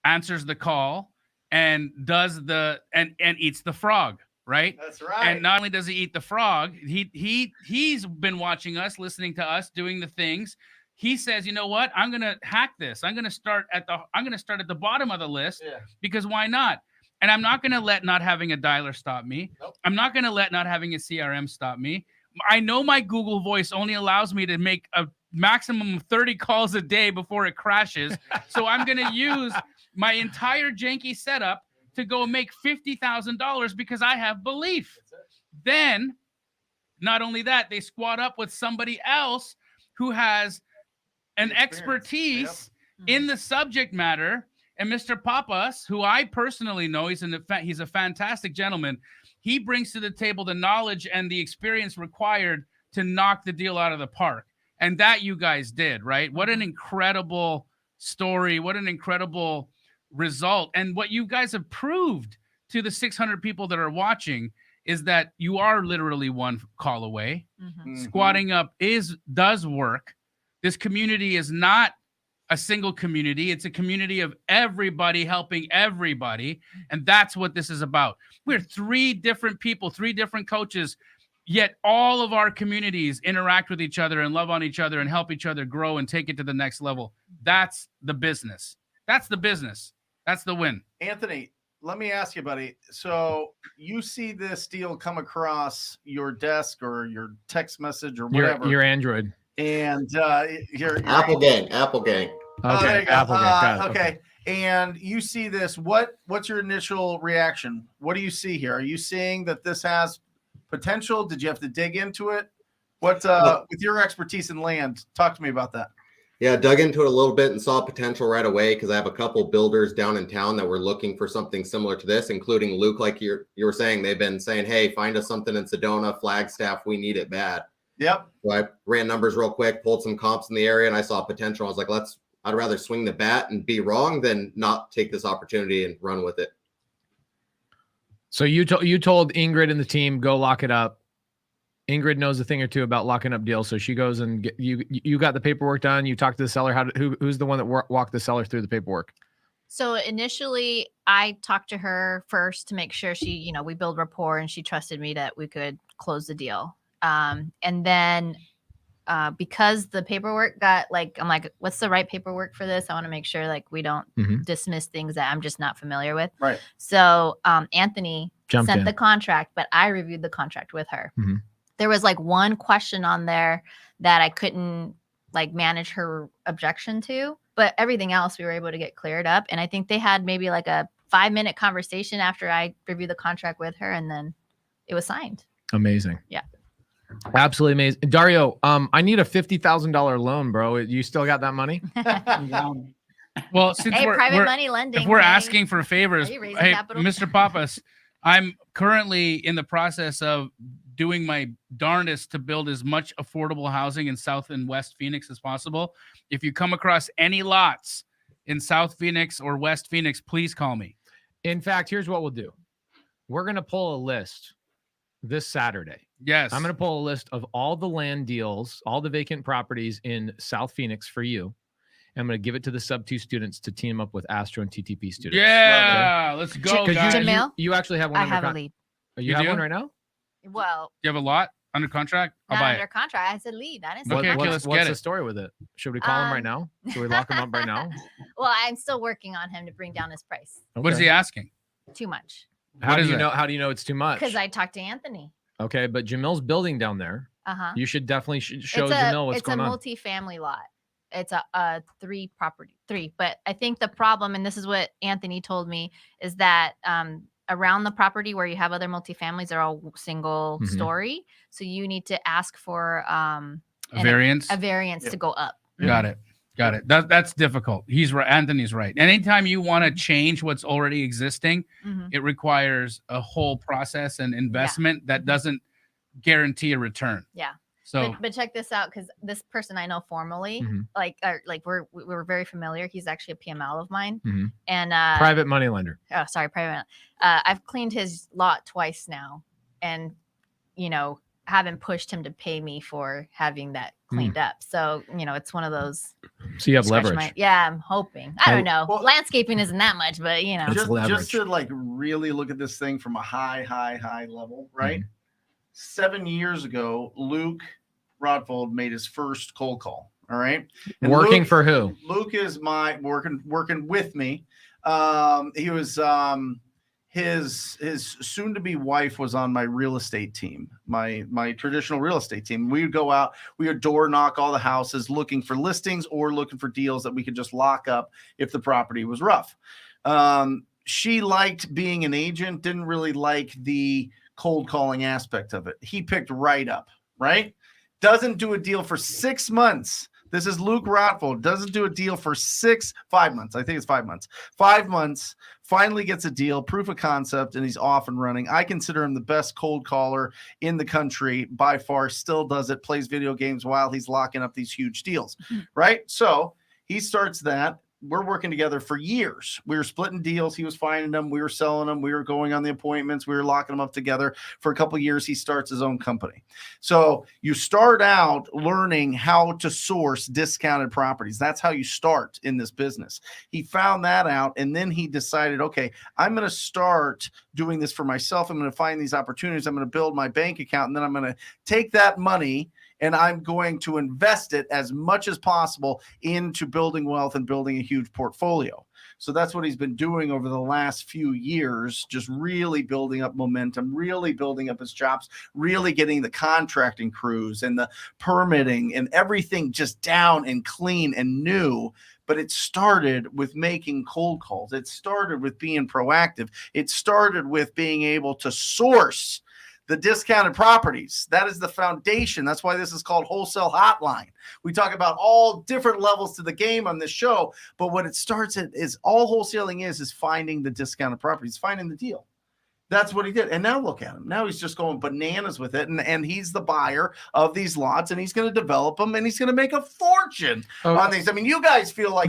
answers the call and does and eats the frog, right? That's right. And not only does he eat the frog, he's been watching us, listening to us, doing the things. He says, you know what? I'm gonna hack this. I'm gonna start at the bottom of the list because why not? And I'm not going to let not having a dialer stop me. Nope. I'm not going to let not having a CRM stop me. I know my Google Voice only allows me to make a maximum of 30 calls a day before it crashes. So I'm going to use my entire janky setup to go make $50,000 because I have belief. Then, not only that, they squad up with somebody else who has an expertise in the subject matter. And Mr. Papas, who I personally know, he's a fantastic gentleman. He brings to the table the knowledge and the experience required to knock the deal out of the park. And that you guys did, right? What an incredible story. What an incredible result. And what you guys have proved to the 600 people that are watching is that you are literally one call away. Squatting up does work. This community is not a single community. It's a community of everybody helping everybody. And that's what this is about. We're 3 different people, 3 different coaches, yet all of our communities interact with each other and love on each other and help each other grow and take it to the next level. That's the business. That's the business. That's the win. Anthony, let me ask you, buddy. So you see this deal come across your desk or your text message or whatever. Your Android. And your Apple Gang. Okay, there you go. Apple Gang. Got it. Okay. And you see this. What's your initial reaction? What do you see here? Are you seeing that this has potential? Did you have to dig into it? What with your expertise in land, talk to me about that. Yeah, dug into it a little bit and saw potential right away because I have a couple builders down in town that were looking for something similar to this, including Luke, like you were saying. They've been saying, hey, find us something in Sedona, Flagstaff. We need it bad. Yep. So I ran numbers real quick, pulled some comps in the area, and I saw potential. I was like, I'd rather swing the bat and be wrong than not take this opportunity and run with it. So you told Ingrid and the team, go lock it up. Ingrid knows a thing or two about locking up deals, so she goes and you got the paperwork done. You talked to the seller. Who's the one that walked the seller through the paperwork? So initially, I talked to her first to make sure she, we build rapport and she trusted me that we could close the deal. And then because the paperwork got I'm like, what's the right paperwork for this? I want to make sure we don't dismiss things that I'm just not familiar with. Right. So Anthony Jumped sent in. the contract, but I reviewed the contract with her. There was one question on there that I couldn't manage her objection to, but everything else we were able to get cleared up. And I think they had maybe a 5-minute conversation after I reviewed the contract with her, and then it was signed. Amazing. Yeah. Absolutely amazing. Dario, I need a $50,000 loan, bro. You still got that money? Well, since Hey, we're private money lending. if we're hey. asking for favors, Are you raising hey, capital? Mr. Papas, I'm currently in the process of doing my darndest to build as much affordable housing in South and West Phoenix as possible. If you come across any lots in South Phoenix or West Phoenix, please call me. In fact, here's what we'll do. We're going to pull a list this Saturday. Yes. I'm going to pull a list of all the land deals, all the vacant properties in South Phoenix for you. I'm going to give it to the sub-2 students to team up with Astro and TTP students. Yeah, let's go, Because guys. Jamil? you actually have one. I have a lead. You You have do? one right now? Well, You have a lot under contract? I'll not buy under it. contract. I said lead. I didn't say Okay, contract. let's what's get the it. story with it? Should we call him right now? Should we lock him up right now? Well, I'm still working on him to bring down his price. What is Okay. he asking? Too much. How What do is you it? know? How do you know it's too much? Because I talked to Anthony. Okay, but Jamil's building down there. Uh-huh. You should definitely show it's Jamil what's going a on. multi-family lot. It's a 3 property. But I think the problem, and this is what Anthony told me, is that around the property where you have other multifamilies are all single Mhm. story. So you need to ask for A variance? a variance to go up. Got it. That's difficult. He's right. Anthony's right. Anytime you want to change what's already existing, Mhm. it requires a whole process and investment that doesn't guarantee a return. Yeah. So But check this out, because this person I know formally, Mhm. we're very familiar. He's actually a PML of mine, Mhm. and Private money lender. oh, sorry, private. I've cleaned his lot twice now, and haven't pushed him to pay me for having that cleaned up. So it's one of those. So you have scratch leverage. yeah, I'm hoping. I don't know. Well- Landscaping isn't that much, but It's just leverage. to really look at this thing from a high level, right? Mm-hmm. 7 years ago, Luke Rodfold made his first cold call. All right. And Working Luke- for who? Luke is my working with me. He was his soon-to-be wife was on my real estate team, my traditional real estate team. We would go out, we would door knock all the houses looking for listings or looking for deals that we could just lock up if the property was rough. She liked being an agent, didn't really like the cold calling aspect of it. He picked right up, right? Doesn't do a deal for 6 months. This is Luke Rothfeld. Doesn't do a deal for 5 months. I think it's 5 months. 5 months. Finally gets a deal, proof of concept, and he's off and running. I consider him the best cold caller in the country by far. Still does it. Plays video games while he's locking up these huge deals. Right? So he starts that. We're working together for years. We were splitting deals. He was finding them. We were selling them. We were going on the appointments. We were locking them up together. For a couple of years, he starts his own company. So you start out learning how to source discounted properties. That's how you start in this business. He found that out, and then he decided, okay, I'm going to start doing this for myself. I'm going to find these opportunities. I'm going to build my bank account, and then I'm going to take that money and I'm going to invest it as much as possible into building wealth and building a huge portfolio. So that's what he's been doing over the last few years, just really building up momentum, really building up his chops, really getting the contracting crews and the permitting and everything just down and clean and new. But it started with making cold calls. It started with being proactive. It started with being able to source the discounted properties. That is the foundation. That's why this is called Wholesale Hotline. We talk about all different levels to the game on this show, but what it starts at is all wholesaling is finding the discounted properties, finding the deal. That's what he did. And now look at him. Now he's just going bananas with it. And he's the buyer of these lots, and he's going to develop them, and he's going to make a fortune on these. I mean, you guys feel like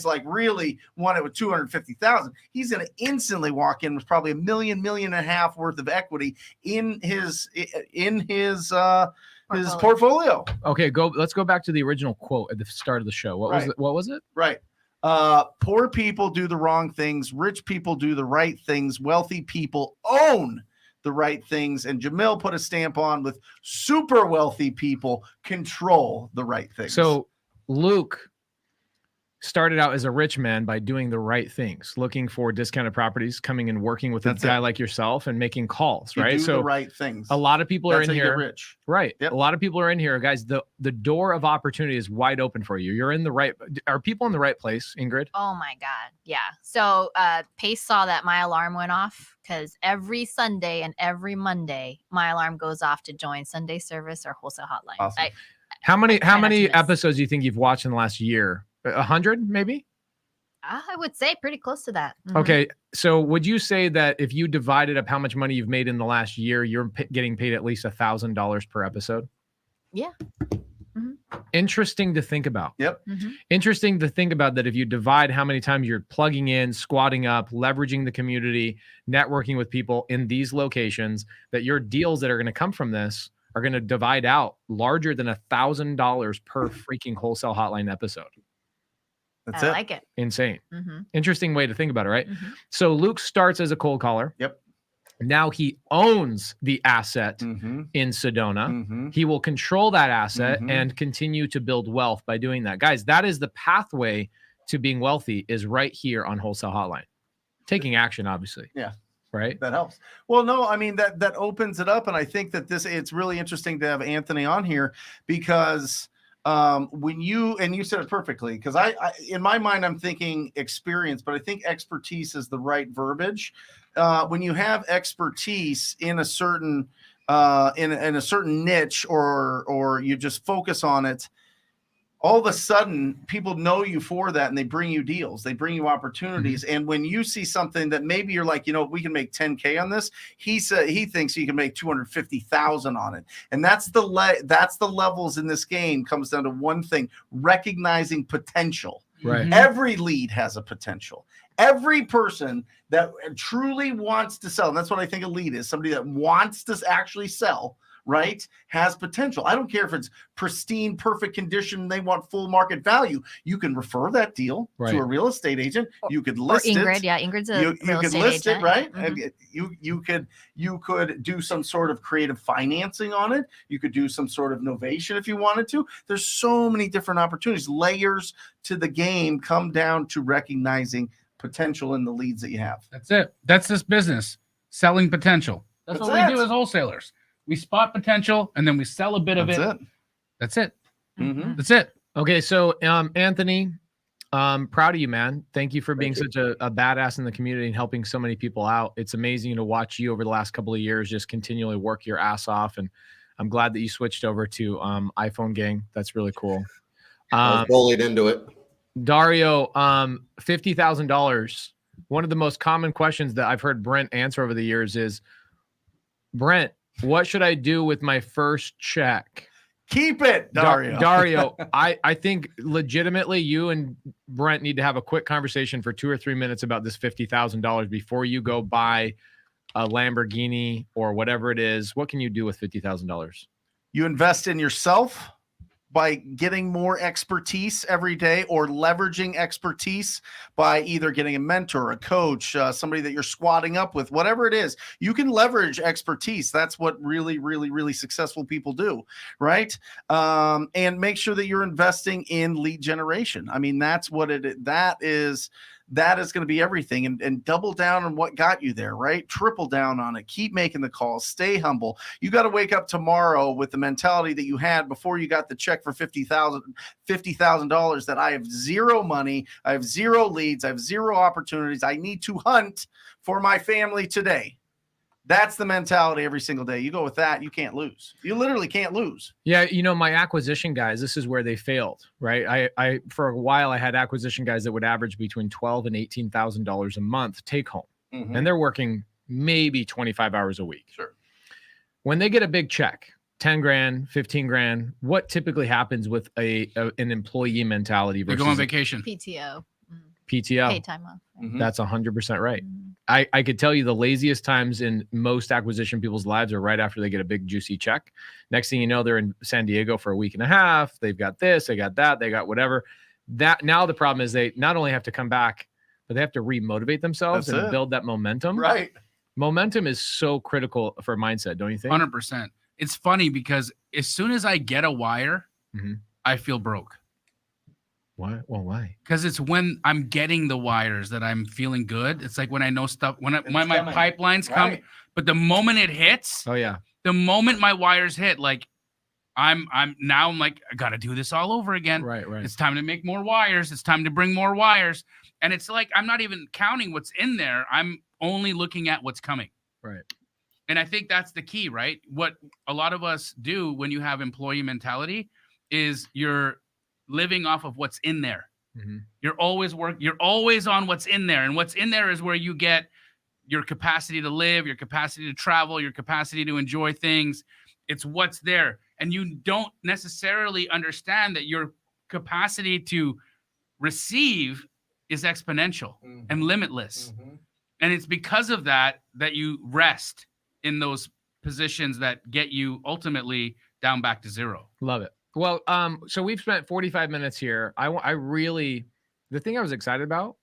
like really want it with 250,000. He's going to instantly walk in with probably $1.5 million worth of equity in his portfolio. Okay, let's go back to the original quote at the start of the show. What was it? Right. Poor people do the wrong things. Rich people do the right things. Wealthy people own the right things. And Jamil put a stamp on with super wealthy people control the right things. So Luke started out as a rich man by doing the right things, looking for discounted properties, coming and working with a guy like yourself and making calls, right? Do the right things. A lot of people are in here. Rich. Right. Yep. A lot of people are in here, guys. The door of opportunity is wide open for you. You're in the right. Are people in the right place, Ingrid? Oh my God. Yeah. So Pace saw that my alarm went off because every Sunday and every Monday, my alarm goes off to join Sunday service or Wholesale Hotline. Awesome. How many episodes do you think you've watched in the last year? 100, maybe? I would say pretty close to that. Mm-hmm. Okay. So would you say that if you divided up how much money you've made in the last year, you're getting paid at least $1,000 per episode? Yeah. Mm-hmm. Interesting to think about. Yep. Mm-hmm. Interesting to think about that if you divide how many times you're plugging in, squatting up, leveraging the community, networking with people in these locations, that your deals that are going to come from this are going to divide out larger than $1,000 per freaking Wholesale Hotline episode. That's I like it. Insane. Mm-hmm. Interesting way to think about it, right? Mm-hmm. So Luke starts as a cold caller. Yep. Now he owns the asset Mm-hmm. in Sedona. Mm-hmm. He will control that asset Mhm. and continue to build wealth by doing that. Guys, that is the pathway to being wealthy, is right here on Wholesale Hotline. Taking action, obviously. Yeah. Right? That helps. Well, no, I mean, that opens it up. And I think that it's really interesting to have Anthony on here because when you said it perfectly, because I in my mind, I'm thinking experience, but I think expertise is the right verbiage. When you have expertise in a certain in a certain niche or you just focus on it, all of a sudden people know you for that and they bring you deals, they bring you opportunities. And when you see something that maybe you're like, we can make 10K on this, he thinks he can make 250,000 on it. And that's the levels in this game. Comes down to one thing: recognizing potential. Right. Every lead has a potential. Every person that truly wants to sell, and that's what I think a lead is, somebody that wants to actually sell, right, has potential. I don't care if it's pristine, perfect condition, they want full market value. You can refer that deal to a real estate agent. You could list Ingrid, it. Yeah, Ingrid's a you real could estate list agent. it, right? Mm-hmm. You could do some sort of creative financing on it. You could do some sort of novation if you wanted to. There's so many different opportunities. Layers to the game come down to recognizing potential in the leads that you have. That's it. That's this business, selling potential. That's what we do as wholesalers. We spot potential and then we sell a bit of it. That's it. Mm-hmm. That's it. Okay, so Anthony, proud of you, man. Thank you for being such a badass in the community and helping so many people out. It's amazing to watch you over the last couple of years just continually work your ass off. And I'm glad that you switched over to iPhone Gang. That's really cool. I was bullied into it. Dario, $50,000. One of the most common questions that I've heard Brent answer over the years is, Brent, what should I do with my first check? Keep it, Dario. Dario, I think legitimately you and Brent need to have a quick conversation for 2 or 3 minutes about this $50,000 before you go buy a Lamborghini or whatever it is. What can you do with $50,000? You invest in yourself by getting more expertise every day, or leveraging expertise by either getting a mentor, a coach, somebody that you're squatting up with, whatever it is. You can leverage expertise. That's what really, really, really successful people do, right? And make sure that you're investing in lead generation. I mean, that's what that is going to be everything, and double down on what got you there, right? Triple down on it. Keep making the calls. Stay humble. You got to wake up tomorrow with the mentality that you had before you got the check for $50,000 that I have zero money, I have zero leads, I have zero opportunities. I need to hunt for my family today. That's the mentality every single day. You go with that, you can't lose. You literally can't lose. Yeah, my acquisition guys, this is where they failed, right? I for a while I had acquisition guys that would average between $12,000 and $18,000 a month take home, and they're working maybe 25 hours a week. Sure. When they get a big check, 10 grand, 15 grand, what typically happens with an employee mentality They versus go on vacation. PTO. PTO? Paid time off. That's 100% right. I could tell you the laziest times in most acquisition people's lives are right after they get a big juicy check. Next thing you know, they're in San Diego for a week and a half. They've got this, they got that, they got whatever. That now the problem is they not only have to come back, but they have to remotivate themselves and build that momentum. Right. Momentum is so critical for mindset, don't you think? 100%. It's funny because as soon as I get a wire, I feel broke. Why? Well, why? Because it's when I'm getting the wires that I'm feeling good. It's like when I know stuff, when my pipeline's coming. But the moment it hits, the moment my wires hit, like I'm like, I gotta do this all over again. Right. It's time to make more wires. It's time to bring more wires. And it's like I'm not even counting what's in there. I'm only looking at what's coming. Right. And I think that's the key, right? What a lot of us do when you have employee mentality is you're living off of what's in there. You're always on what's in there. And what's in there is where you get your capacity to live, your capacity to travel, your capacity to enjoy things. It's what's there. And you don't necessarily understand that your capacity to receive is exponential and limitless. And it's because of that you rest in those positions that get you ultimately down back to zero. Love it. Well, so we've spent 45 minutes here. The thing I was excited about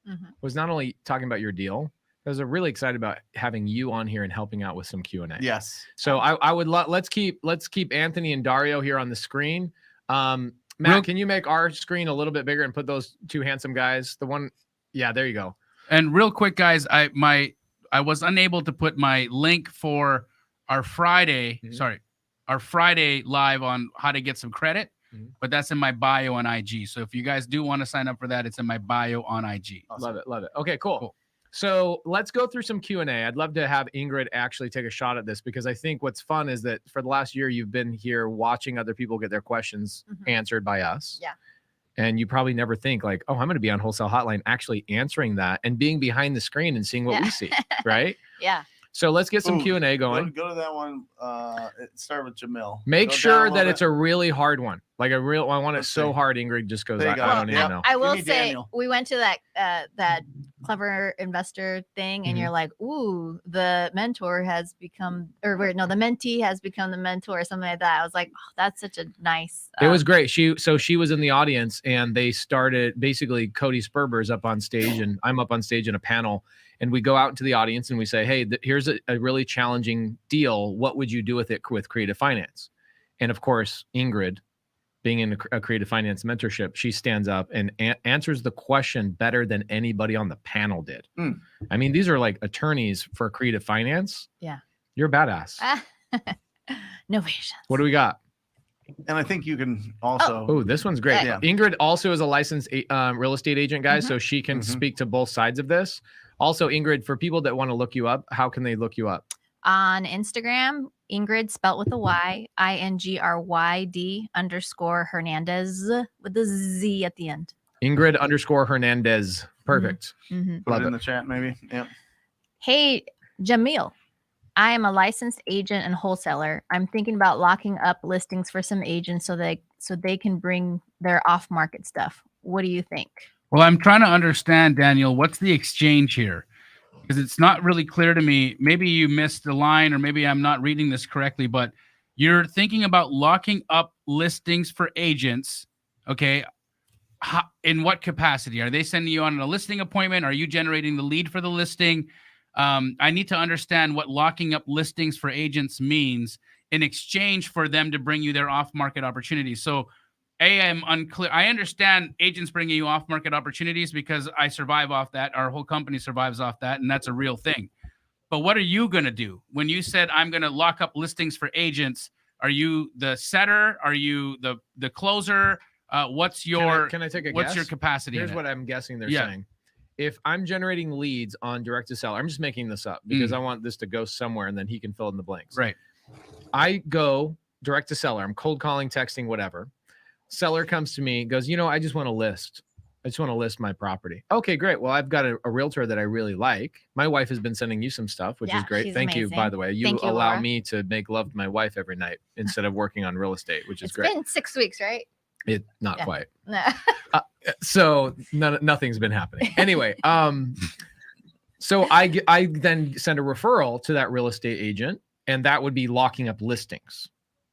was not only talking about your deal, I was really excited about having you on here and helping out with some Q&A. Yes. So I would let's keep Anthony and Dario here on the screen. Matt, can you make our screen a little bit bigger and put those two handsome guys? Yeah, there you go. And real quick, guys, I was unable to put my link for our Friday, our Friday live on how to get some credit, but that's in my bio on IG. So if you guys do want to sign up for that, it's in my bio on IG. Awesome. Love it. Okay, cool. So let's go through some Q&A. I'd love to have Ingrid actually take a shot at this, because I think what's fun is that for the last year, you've been here watching other people get their questions answered by us. Yeah. And you probably never think like, oh, I'm going to be on Wholesale Hotline actually answering that and being behind the screen and seeing what we see, right? Yeah. So let's get some Q&A going. Go to that one. Start with Jamil. Make sure that it's a really hard one. Like I want it so hard, Ingrid just goes, I don't even know. I will say, we went to that clever investor thing, and you're like, ooh, the mentor has become, the mentee has become the mentor, or something like that. I was like, oh, that's such a nice. It was great. She was in the audience, and they started, basically Cody Sperber's up on stage, and I'm up on stage in a panel. And we go out into the audience and we say, hey, here's a really challenging deal. What would you do with it with creative finance? And of course, Ingrid, being in a creative finance mentorship, she stands up and answers the question better than anybody on the panel did. I mean, these are like attorneys for creative finance. Yeah. You're a badass. No patience. What do we got? And I think you can also. Oh, this one's great. Yeah. Ingrid also is a licensed real estate agent, guys, so she can speak to both sides of this. Also, Ingrid, for people that want to look you up, how can they look you up? On Instagram, Ingrid, spelt with a Y, INGRYD_Hernandez with a Z at the end. Ingrid_Hernandez. Perfect. Mm-hmm. Put Love it in it. the chat, maybe. Yeah. Hey, Jamil. I am a licensed agent and wholesaler. I'm thinking about locking up listings for some agents so they can bring their off-market stuff. What do you think? Well, I'm trying to understand, Daniel, what's the exchange here? Because it's not really clear to me. Maybe you missed the line, or maybe I'm not reading this correctly, but you're thinking about locking up listings for agents. Okay. In what capacity? Are they sending you on a listing appointment? Are you generating the lead for the listing? I need to understand what locking up listings for agents means in exchange for them to bring you their off-market opportunities. So, I'm unclear. I understand agents bringing you off-market opportunities because I survive off that. Our whole company survives off that, and that's a real thing. But what are you going to do? When you said I'm going to lock up listings for agents, are you the setter? Are you the closer? What's your Can I take a what's guess? your capacity? Here's in it? what I'm guessing they're Yeah. saying. If I'm generating leads on direct to seller, I'm just making this up because I want this to go somewhere and then he can fill in the blanks. Right. I go direct to seller. I'm cold calling, texting, whatever. Seller comes to me, goes, I just want to list. I just want to list my property. Okay, great. Well, I've got a realtor that I really like. My wife has been sending you some stuff, which is great. she's Thank you, amazing. by the way. You Thank you, allow Laura. me to make love to my wife every night instead of working on real estate, which is It's great. been 6 weeks, right? Not Yeah. quite. No. So nothing's been happening. Anyway, so I then send a referral to that real estate agent, and that would be locking up listings.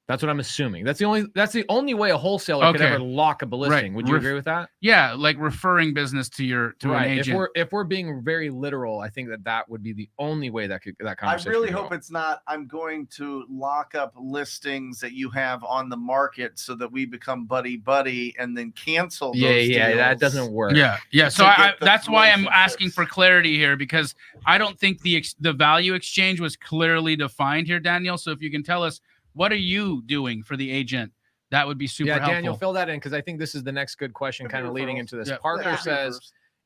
That's what I'm assuming. That's the only way a wholesaler could ever lock up a listing. Would you agree with that? Yeah, like referring business to an agent. If we're being very literal, I think that would be the only way that conversation. I really could hope go. it's not. I'm going to lock up listings that you have on the market so that we become buddy and then cancel. Those deals. That doesn't work. Yeah. So that's why I'm asking for clarity here, because I don't think the value exchange was clearly defined here, Daniel. So if you can tell us, what are you doing for the agent? That would be super helpful. Daniel, fill that in because I think this is the next good question, kind of leading into this. Yeah. Parker says,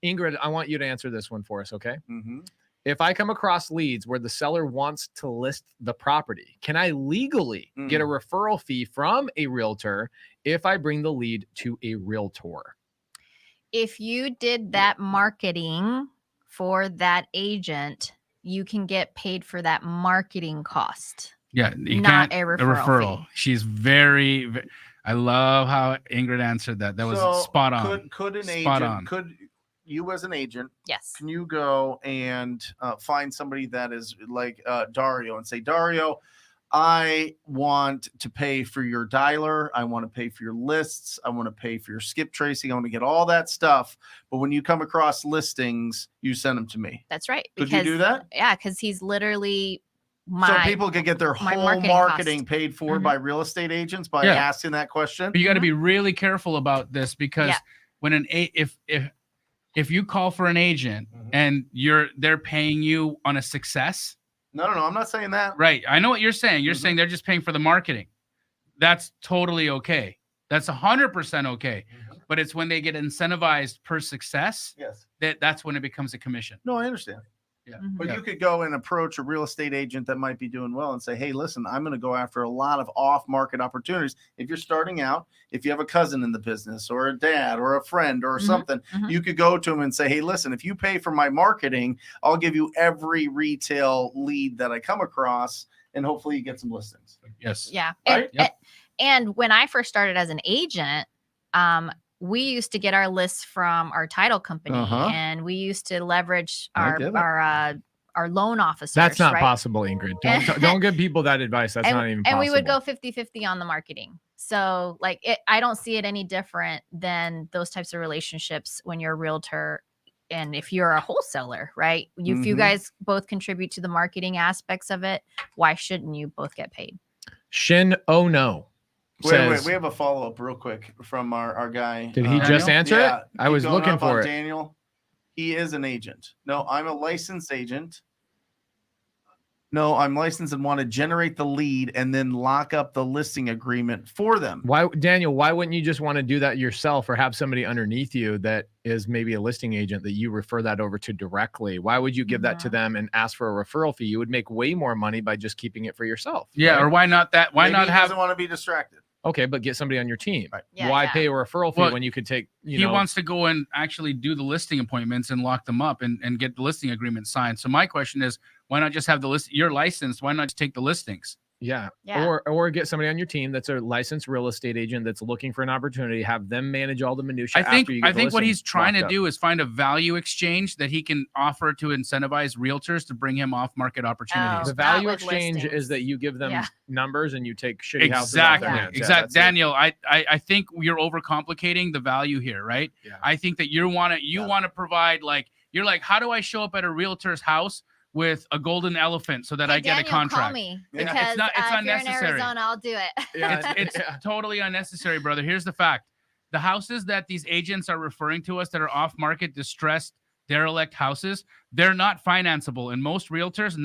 Ingrid, I want you to answer this one for us, okay? Mm-hmm. If I come across leads where the seller wants to list the property, can I legally get a referral fee from a realtor if I bring the lead to a realtor? If you did that marketing for that agent, you can get paid for that marketing cost. Yeah, you not can't, a referral fee. She's very. I love how Ingrid answered that. That was spot on. Could an spot agent? on. Could you, as an agent, yes, can you go and find somebody that is like Dario and say, Dario, I want to pay for your dialer. I want to pay for your lists. I want to pay for your skip tracing. I want to get all that stuff. But when you come across listings, you send them to me. That's right. Could you do that? Yeah, because he's literally so people could get their whole marketing paid for by real estate agents by asking that question. But you got to be really careful about this because when if you call for an agent and they're paying you on a success. No, I'm not saying that. Right. I know what you're saying. You're saying they're just paying for the marketing. That's totally okay. That's 100% okay. But it's when they get incentivized per success. Yes. That's when it becomes a commission. No, I understand. Yeah. But you could go and approach a real estate agent that might be doing well and say, hey, listen, I'm going to go after a lot of off-market opportunities. If you're starting out, if you have a cousin in the business or a dad or a friend or something, you could go to him and say, hey, listen, if you pay for my marketing, I'll give you every retail lead that I come across, and hopefully you get some listings. Yes. Yeah. Right? And when I first started as an agent, we used to get our lists from our title company, and we used to leverage our loan officers. That's not possible, Ingrid. Don't give people that advice. That's not even possible. And we would go 50-50 on the marketing. So I don't see it any different than those types of relationships when you're a realtor and if you're a wholesaler, right? If you guys both contribute to the marketing aspects of it, why shouldn't you both get paid? Shin Oh No. Wait, we have a follow-up real quick from our guy. Did he just answer it? I was looking for it. Daniel, he is an agent. No, I'm a licensed agent. No, I'm licensed and want to generate the lead and then lock up the listing agreement for them. Why, Daniel, why wouldn't you just want to do that yourself or have somebody underneath you that is maybe a listing agent that you refer that over to directly? Why would you give that to them and ask for a referral fee? You would make way more money by just keeping it for yourself. Yeah, right? or why not that? Why Maybe not he have? doesn't want to be distracted. Okay, but get somebody on your team. Right. Yeah, Why yeah. pay a referral fee Well, when you could take, He wants to go and actually do the listing appointments and lock them up and get the listing agreement signed. So my question is, why not just have the list? You're licensed. Why not just take the listings? Yeah. Yeah. Or get somebody on your team that's a licensed real estate agent that's looking for an opportunity, have them manage all the minutia. I think after you get the what listing he's trying to locked up. do is find a value exchange that he can offer to incentivize realtors to bring him off market opportunities. Oh. The value Not with exchange is listings. that you give them Yeah. numbers and you take shitty houses off their Exactly. hands. Yeah, Exactly. that's it. Daniel, I think you're overcomplicating the value here, right? Yeah. I think that you want to provide you're like, how do I show up at a realtor's house with a golden elephant so that Hey, I get Daniel, a contract? Call me Yeah. because It's not- it's if you're in unnecessary. Arizona, I'll do it. Yeah, It's totally unnecessary, brother. Here's the fact. The houses that these agents are referring to us that are off market, distressed, derelict houses, they're not financeable. And most realtors,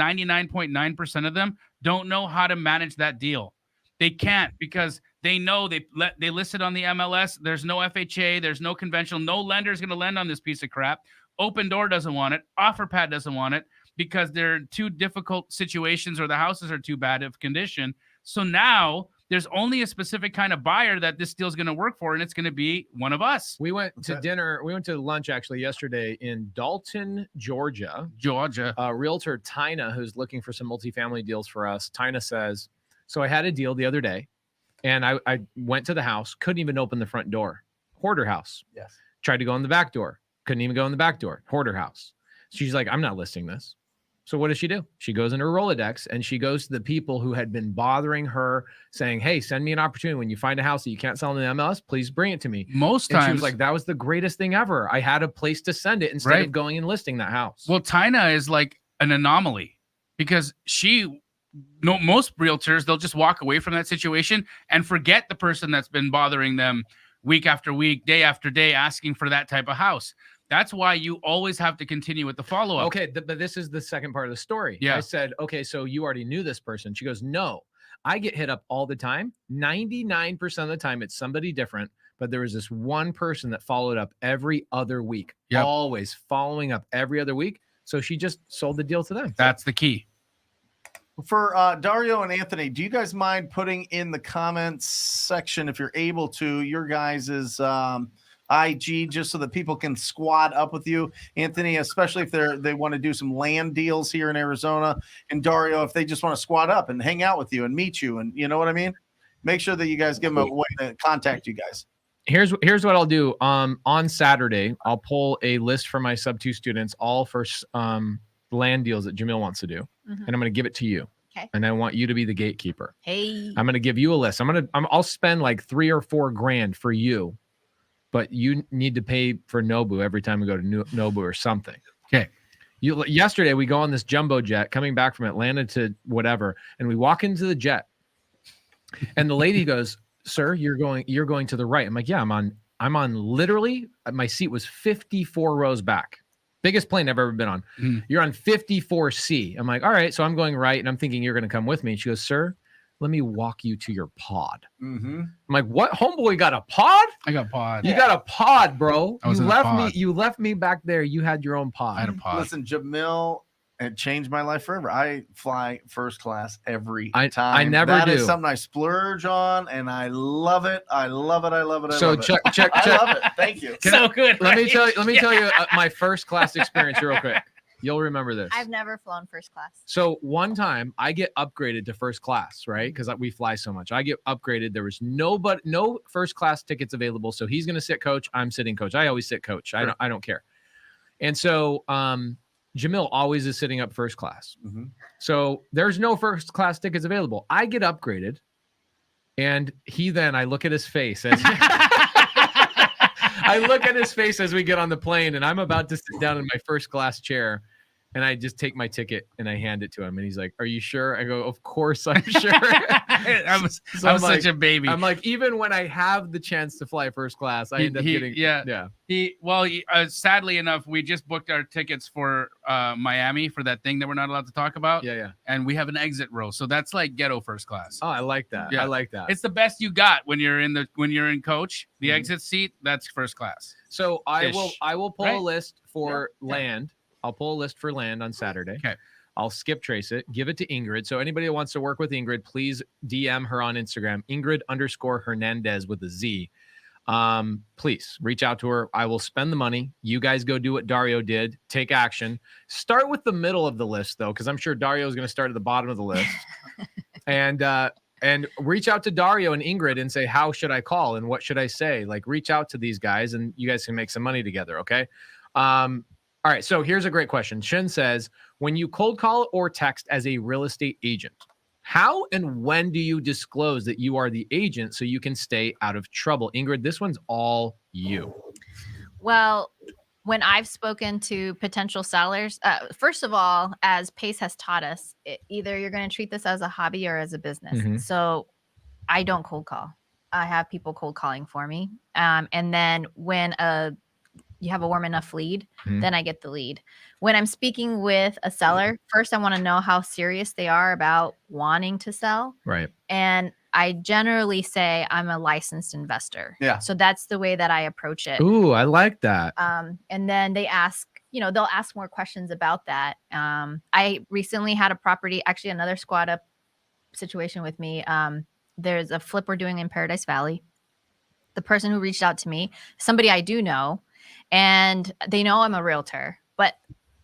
99.9% of them, don't know how to manage that deal. They can't because they know they list it on the MLS. There's no FHA. There's no conventional. No lender is going to lend on this piece of crap. Open Door doesn't want it. OfferPad doesn't want it because they're too difficult situations or the houses are too bad of condition. So now there's only a specific kind of buyer that this deal is going to work for, and it's going to be one of us. We went to dinner. We went to lunch actually yesterday in Dalton, Georgia. Georgia. Realtor Tina, who's looking for some multifamily deals for us. Tina says, so I had a deal the other day and I went to the house, couldn't even open the front door. Hoarder house. Yes. Tried to go in the back door. Couldn't even go in the back door. Hoarder house. She's like, I'm not listing this. So what does she do? She goes into her Rolodex and she goes to the people who had been bothering her saying, hey, send me an opportunity. When you find a house that you can't sell in the MLS, please bring it to me. Most And times, she was like, that was the greatest thing ever. I had a place to send it instead Right. of going and listing that house. well, Tina is like an anomaly because most realtors, they'll just walk away from that situation and forget the person that's been bothering them week after week, day after day, asking for that type of house. That's why you always have to continue with the follow-up. Okay, but this is the second part of the story. Yeah. I said, okay, so you already knew this person. She goes, no, I get hit up all the time. 99% of the time, it's somebody different. But there was this one person that followed up every other week, Yep. always following up every other week. So she just sold the deal to them. That's the key. For Dario and Anthony, do you guys mind putting in the comments section, if you're able to, your guys's IG, just so that people can squad up with you? Anthony, especially if they want to do some land deals here in Arizona, and Dario, if they just want to squad up and hang out with you and meet you, and you know what I mean? Make sure that you guys give them a way to contact you guys. Here's what I'll do. On Saturday, I'll pull a list for my sub-2 students, all for land deals that Jamil wants to do, Mhm. and I'm going to give it to you. Okay. And I want you to be the gatekeeper. Hey. I'm going to give you a list. I'll spend like $3 or $4 grand for you, but you need to pay for Nobu every time we go to Nobu or something. Okay. Yesterday we go on this jumbo jet coming back from Atlanta to whatever, and we walk into the jet, and the lady goes, "Sir, you're going to the right." I'm like, "Yeah, I'm on literally, my seat was 54 rows back. Biggest plane I've ever been on. Mm. You're on 54C. I'm like, all right. So I'm going right. And I'm thinking you're going to come with me. And she goes, sir, let me walk you to your pod. Mm-hmm. I'm like, what? Homeboy got a pod? I got pod. You got a pod, bro. I was You in a left pod. you left me back there. You had your own pod. I had a pod. Listen, Jamil, it changed my life forever. I fly first class every I time. never That is do. something I splurge on, and I love it. I love it. I love it. I So love check. it. I love it. Thank you. So good. Let me right? tell you my first class experience real quick. You'll remember this. I've never flown first class. So one time I get upgraded to first class, right? Because we fly so much. I get upgraded. There was no first class tickets available. So he's going to sit coach. I'm sitting coach. I always sit coach. Sure. I don't care. And so Jamil always is sitting up first class. Mhm. So there's no first class tickets available. I get upgraded. And I look at his face as I look at his face as we get on the plane, and I'm about to sit down in my first class chair. And I just take my ticket and I hand it to him. And he's like, "Are you sure?" I go, "Of course I'm sure." I'm I'm such a baby. I'm like, even when I have the chance to fly first class, I end up getting. Yeah. Sadly enough, we just booked our tickets for Miami for that thing that we're not allowed to talk about. Yeah. And we have an exit row, so that's like ghetto first class. Oh, I like that. Yeah. I like that. It's the best you got when you're in coach. The exit seat, that's first class. So I will pull a list for land. I'll pull a list for land on Saturday. Okay. I'll skip trace it, give it to Ingrid. So anybody that wants to work with Ingrid, please DM her on Instagram, Ingrid_Hernandez with a Z. Please reach out to her. I will spend the money. You guys go do what Dario did. Take action. Start with the middle of the list, though, because I'm sure Dario is going to start at the bottom of the list. And reach out to Dario and Ingrid and say, how should I call and what should I say? Like, reach out to these guys and you guys can make some money together, okay? All right, so here's a great question. Shin says, when you cold call or text as a real estate agent, how and when do you disclose that you are the agent so you can stay out of trouble? Ingrid, this one's all you. Well, when I've spoken to potential sellers, first of all, as Pace has taught us, either you're going to treat this as a hobby or as a business. Mhm. So I don't cold call. I have people cold calling for me. And then when you have a warm enough lead, then I get the lead. When I'm speaking with a seller, first I want to know how serious they are about wanting to sell. Right. And I generally say I'm a licensed investor. Yeah. So that's the way that I approach it. Ooh, I like that. And then they ask, they'll ask more questions about that. I recently had a property, actually another squad up situation with me. There's a flip we're doing in Paradise Valley. The person who reached out to me, somebody I do know, and they know I'm a realtor. But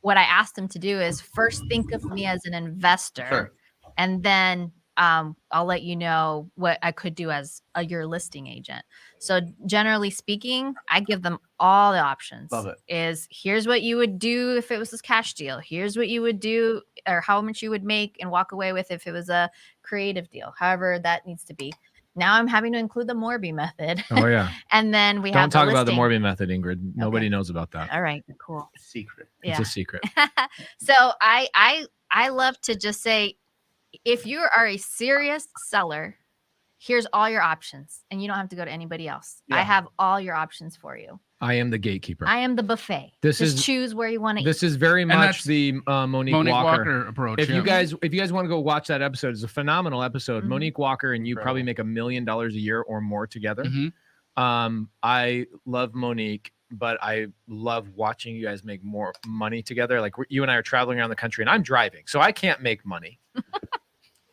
what I asked them to do is first think of me as an investor, Sure. and then I'll let you know what I could do as your listing agent. So generally speaking, I give them all the options. Love it. Here's what you would do if it was a cash deal. Here's what you would do, or how much you would make and walk away with if it was a creative deal. However that needs to be. Now I'm having to include the Morby method. Oh, yeah. And then we Don't have talk about the listing. Morby method, Ingrid. Nobody knows about that. All right, cool. Secret. Yeah. It's a secret. So I love to just say, if you are a serious seller, here's all your options, and you don't have to go to anybody else. Yeah. I have all your options for you. I am the gatekeeper. I am the buffet. Just choose where you want to eat. This is very much that's the Monique Walker approach. If you guys want to go watch that episode, it's a phenomenal episode. Mhm. Monique Walker and you Incredible. probably make $1 million a year or more together. Mhm. I love Monique, but I love watching you guys make more money together. Like you and I are traveling around the country, and I'm driving, so I can't make money.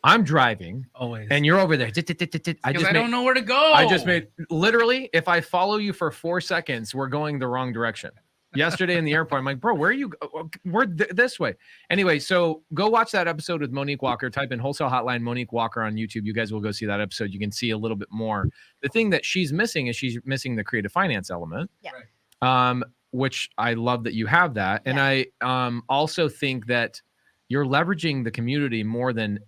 I'm driving, always, and you're over there. I don't know where to go. I just made literally. If I follow you for 4 seconds, we're going the wrong direction. Yesterday in the airport, I'm like, bro, where are you? We're this way. Anyway, so go watch that episode with Monique Walker. Type in Wholesale Hotline Monique Walker on YouTube. You guys will go see that episode. You can see a little bit more. The thing that she's missing is she's missing the creative finance element. Yeah. Which I love that you have that. And I also think that you're leveraging the community more than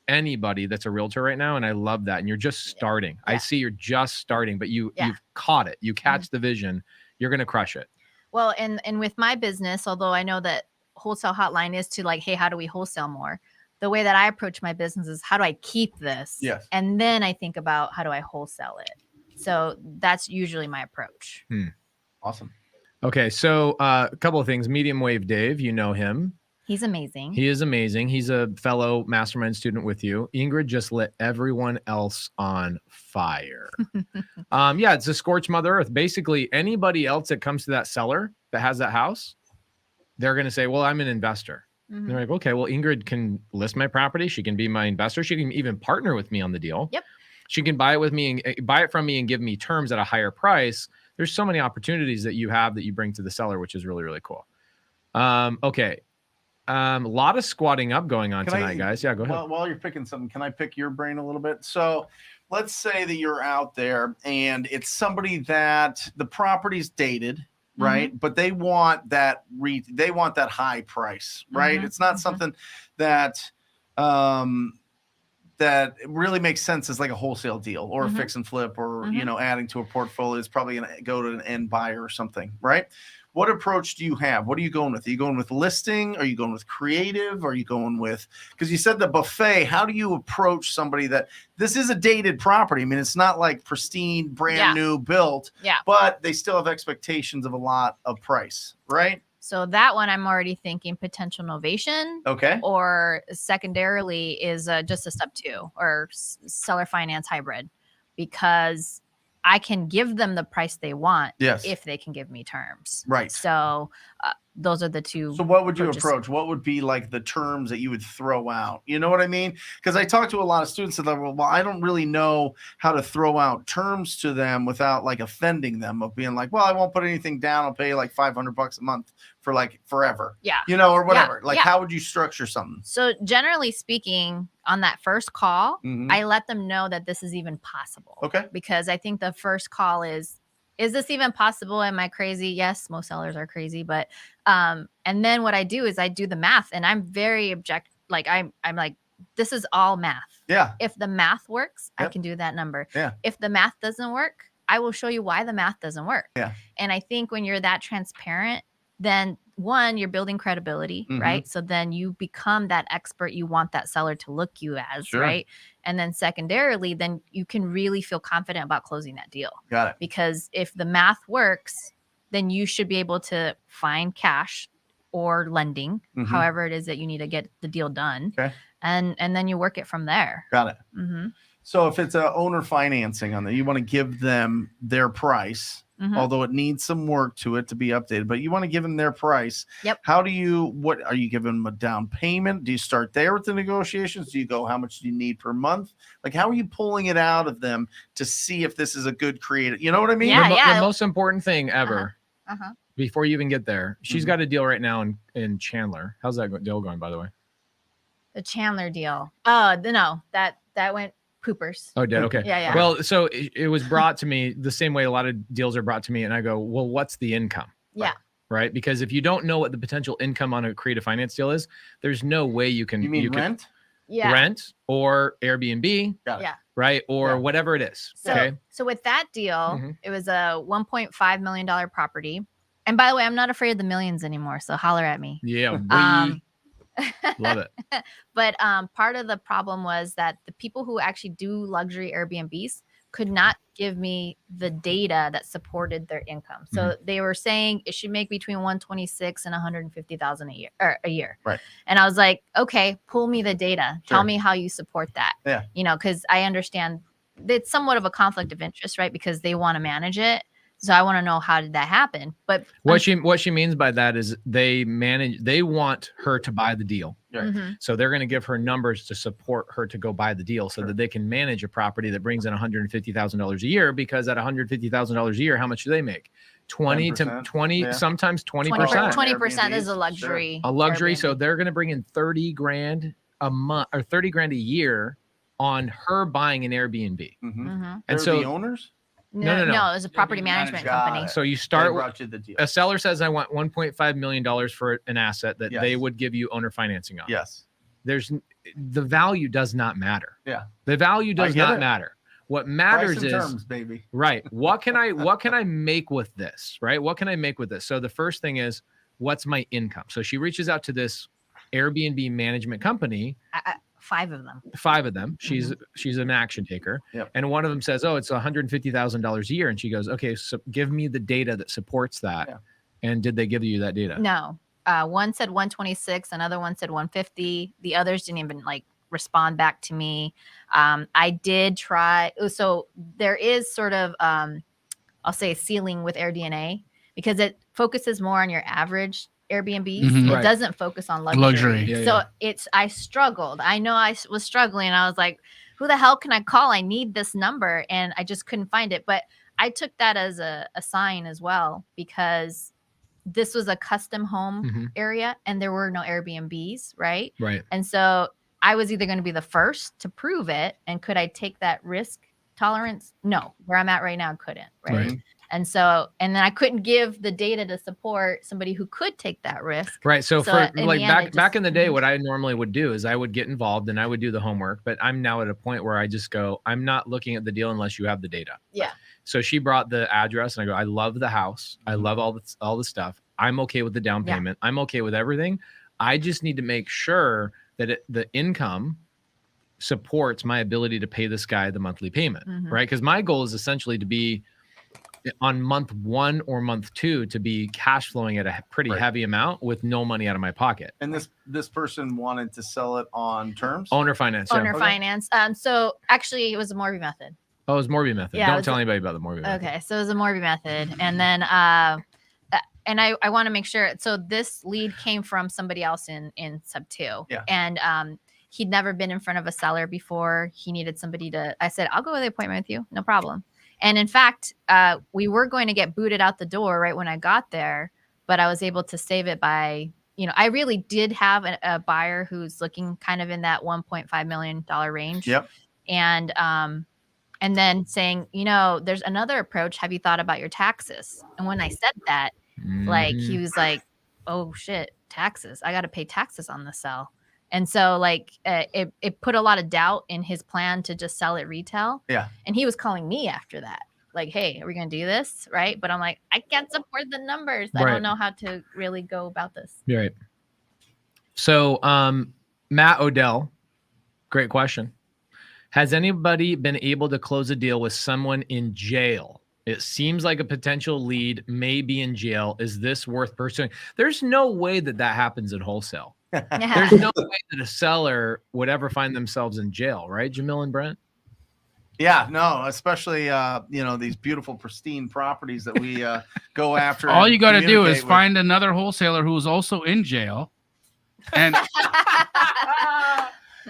anybody that's a realtor right now. And I love that. And you're just starting. Yeah. I see you're just starting, but you've caught it. You catch the vision. You're going to crush it. Well, and with my business, although I know that Wholesale Hotline is to like, hey, how do we wholesale more? The way that I approach my business is how do I keep this? Yes. And then I think about how do I wholesale it? So that's usually my approach. Awesome. Okay. So a couple of things. Medium Wave Dave, you know him. He's amazing. He is amazing. He's a fellow mastermind student with you. Ingrid just lit everyone else on fire. It's a scorched Mother Earth. Basically, anybody else that comes to that seller that has that house, they're going to say, well, I'm an investor. Mhm. They're like, okay, well, Ingrid can list my property. She can be my investor. She can even partner with me on the deal. Yep. She can buy it with me and buy it from me and give me terms at a higher price. There's so many opportunities that you have that you bring to the seller, which is really, really cool. Okay. A lot of squatting up going on tonight, guys. Yeah, go ahead. While you're picking something, can I pick your brain a little bit? So let's say that you're out there and it's somebody that the property's dated, right? But they want that high price, right? It's not something that that really makes sense as like a wholesale deal or a fix and flip or adding to a portfolio. It's probably going to go to an end buyer or something, right? What approach do you have? What are you going with? Are you going with listing? Are you going with creative? Are you going with, because you said the buffet, how do you approach somebody that this is a dated property? I mean, it's not like pristine, brand new built, but they still have expectations of a lot of price, right? So that one, I'm already thinking potential novation. Okay. Or secondarily is just a step 2 or seller finance hybrid, because I can give them the price they want if they can give me terms. Right. So those are the two. So what would you approach? What would be like the terms that you would throw out? You know what I mean? Because I talk to a lot of students that are, well, I don't really know how to throw out terms to them without like offending them, of being like, well, I won't put anything down. I'll pay like $500 a month for like forever. Yeah. You know, or whatever. Like, how would you structure something? So generally speaking, on that first call, I let them know that this is even possible. Okay. Because I think the first call is this even possible? Am I crazy? Yes, most sellers are crazy, but and then what I do is I do the math, and I'm very like I'm like, this is all math. Yeah. If the math works, I can do that number. Yeah. If the math doesn't work, I will show you why the math doesn't work. Yeah. And I think when you're that transparent, then one, you're building credibility, right? So then you become that expert you want that seller to look you as, right? And then secondarily, then you can really feel confident about closing that deal. Got it. Because if the math works, then you should be able to find cash or lending, however it is that you need to get the deal done. Okay. And then you work it from there. Got it. So if it's a owner financing on that, you want to give them their price, although it needs some work to it to be updated, but you want to give them their price. Yep. How do you, what are you giving them a down payment? Do you start there with the negotiations? Do you go, how much do you need per month? Like, how are you pulling it out of them to see if this is a good creative? You know what I mean? Yeah, The most important thing ever before you even get there, she's got a deal right now in Chandler. How's that deal going, by the way? The Chandler deal. Oh, no, that went poopers. Oh, did? Okay. Yeah. Well, so it was brought to me the same way a lot of deals are brought to me, and I go, well, what's the income? Yeah. Right? Because if you don't know what the potential income on a creative finance deal is, there's no way you can. You mean rent? Yeah. Rent or Airbnb. Yeah. Right? Or whatever it is. So with that deal, it was a $1.5 million property. And by the way, I'm not afraid of the millions anymore. So holler at me. Yeah. Love it. But part of the problem was that the people who actually do luxury Airbnbs could not give me the data that supported their income. So they were saying it should make between 126 and 150,000 a year. Right. And I was like, okay, pull me the data. Tell me how you support that. Yeah. You know, because I understand it's somewhat of a conflict of interest, right? Because they want to manage it. So I want to know, how did that happen? But what she means by that is they want her to buy the deal. Right. So they're going to give her numbers to support her to go buy the deal so that they can manage a property that brings in $150,000 a year, because at $150,000 a year, how much do they make? 20 to 20, sometimes 20%. 20% is a luxury. A luxury. Airbnb. So they're going to bring in 30 grand a month or 30 grand a year on her buying an Airbnb. And And so so the owners? No, it was a property management company. So you start brought you the deal. a seller says, I want $1.5 million for an asset that they would give you owner financing on. Yes. The value does not matter. Yeah. The value does not matter. What matters Price and is terms, baby. right. What can I make with this? Right. What can I make with this? So the first thing is, what's my income? So she reaches out to this Airbnb management company. 5 of them. 5 of them. She's an action taker. Yep. And one of them says, oh, it's $150,000 a year. And she goes, okay, so give me the data that supports that. Yeah. And did they give you that data? No. One said 126, another one said 150. The others didn't even respond back to me. I did try. So there is sort of, I'll say, a ceiling with AirDNA, because it focuses more on your average Airbnbs. It doesn't focus on luxury. Yeah, I struggled. I know I was struggling. I was like, who the hell can I call? I need this number. And I just couldn't find it. But I took that as a sign as well, because this was a custom home area and there were no Airbnbs. Right. And so I was either going to be the first to prove it. And could I take that risk tolerance? No. Where I'm at right now, I couldn't. Right. And so, and then I couldn't give the data to support somebody who could take that risk. Right. So for in like the end, back in the day, what I normally would do is I would get involved and I would do the homework, but I'm now at a point where I just go, I'm not looking at the deal unless you have the data. Yeah. So she brought the address and I go, I love the house. I love all the stuff. I'm okay with the down payment. I'm okay with everything. I just need to make sure that the income supports my ability to pay this guy the monthly payment, right? Because my goal is essentially to be on month 1 or month 2 to be cash flowing at a pretty heavy amount with no money out of my pocket. And this person wanted to sell it on terms? Owner finance. Owner finance. So actually it was a Morby method. Oh, it was Morby method. Yeah, Don't tell anybody about the Morby method. Okay, so it was a Morby method. And then and I want to make sure. So this lead came from somebody else in sub 2. Yeah. And he'd never been in front of a seller before. He needed somebody I said, I'll go with the appointment with you. No problem. And in fact, we were going to get booted out the door right when I got there, but I was able to save it by, I really did have a buyer who's looking kind of in that $1.5 million range. Yep. And then saying, there's another approach. Have you thought about your taxes? And when I said that, like, he was like, oh shit, taxes. I got to pay taxes on the sell. And so like it put a lot of doubt in his plan to just sell it retail. Yeah. And he was calling me after that. Like, hey, are we going to do this? Right. But I'm like, I can't support the numbers. I don't know how to really go about this. Right. So Matt Odell, great question. Has anybody been able to close a deal with someone in jail? It seems like a potential lead may be in jail. Is this worth pursuing? There's no way that happens in wholesale. There's no way that a seller would ever find themselves in jail, right, Jamil and Brent? Yeah, no, especially these beautiful, pristine properties that we go after. All you got to do is find another wholesaler who is also in jail, and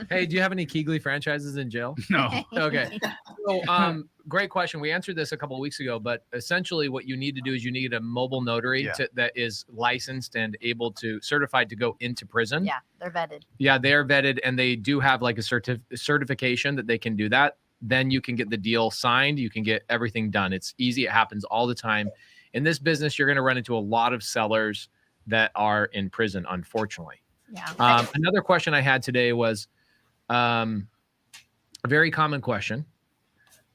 hey, do you have any Keegley franchises in jail? No. Okay. So, great question. We answered this a couple of weeks ago, but essentially what you need to do is you need a mobile notary that is licensed and able to certified to go into prison. Yeah, they're vetted. Yeah, they are vetted, and they do have like a certification that they can do that. Then you can get the deal signed. You can get everything done. It's easy. It happens all the time. In this business, you're going to run into a lot of sellers that are in prison, unfortunately. Yeah. Another question I had today was a very common question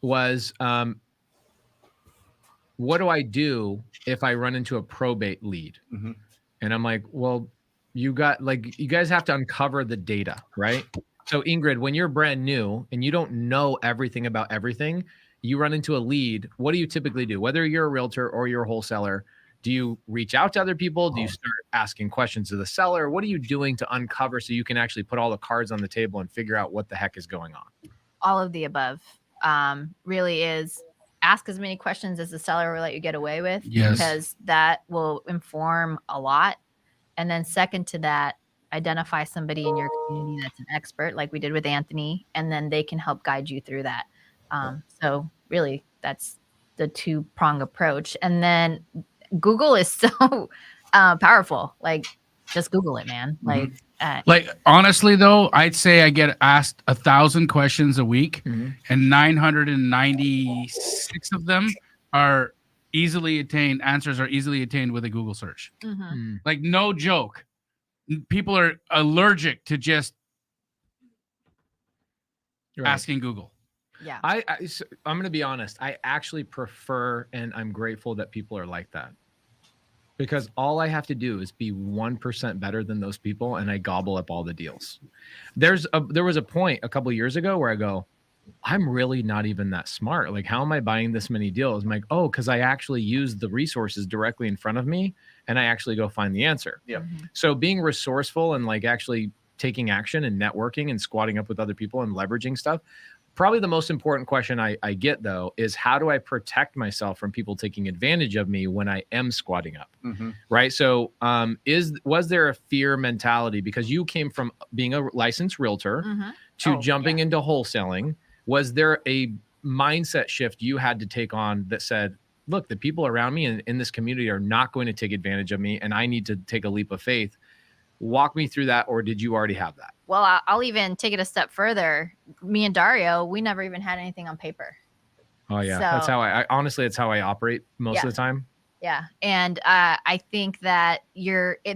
was, what do I do if I run into a probate lead? And I'm like, well, you guys have to uncover the data, right? So Ingrid, when you're brand new and you don't know everything about everything, you run into a lead. What do you typically do? Whether you're a realtor or you're a wholesaler, do you reach out to other people? Do you start asking questions to the seller? What are you doing to uncover so you can actually put all the cards on the table and figure out what the heck is going on? All of the above. Really is ask as many questions as the seller will let you get away with, because that will inform a lot. And then second to that, identify somebody in your community that's an expert, like we did with Anthony, and then they can help guide you through that. So really that's the 2-prong approach. And then Google is so powerful. Like, just Google it, man. Like honestly though, I'd say I get asked 1,000 questions a week, and 996 of them are easily attained. Answers are easily attained with a Google search. Like, no joke. People are allergic to just asking Google. Yeah. I'm going to be honest. I actually prefer, and I'm grateful that people are like that, because all I have to do is be 1% better than those people, and I gobble up all the deals. There was a point a couple of years ago where I go, I'm really not even that smart. Like, how am I buying this many deals? I'm like, oh, because I actually use the resources directly in front of me, and I actually go find the answer. Yeah. So being resourceful and like actually taking action and networking and squatting up with other people and leveraging stuff. Probably the most important question I get, though, is how do I protect myself from people taking advantage of me when I am squatting up? Right. So was there a fear mentality because you came from being a licensed realtor to jumping into wholesaling? Was there a mindset shift you had to take on that said, look, the people around me in this community are not going to take advantage of me, and I need to take a leap of faith? Walk me through that, or did you already have that? Well, I'll even take it a step further. Me and Dario, we never even had anything on paper. Oh yeah, So, that's how I honestly, it's how I operate most of the time. Yeah. And I think that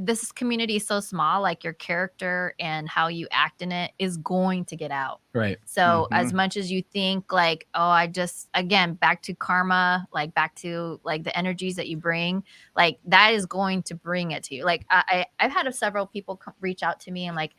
this community is so small, like your character and how you act in it is going to get out. Right. So as much as you think like, oh, again, back to karma, like back to like the energies that you bring, like that is going to bring it to you. Like I've had several people reach out to me and like,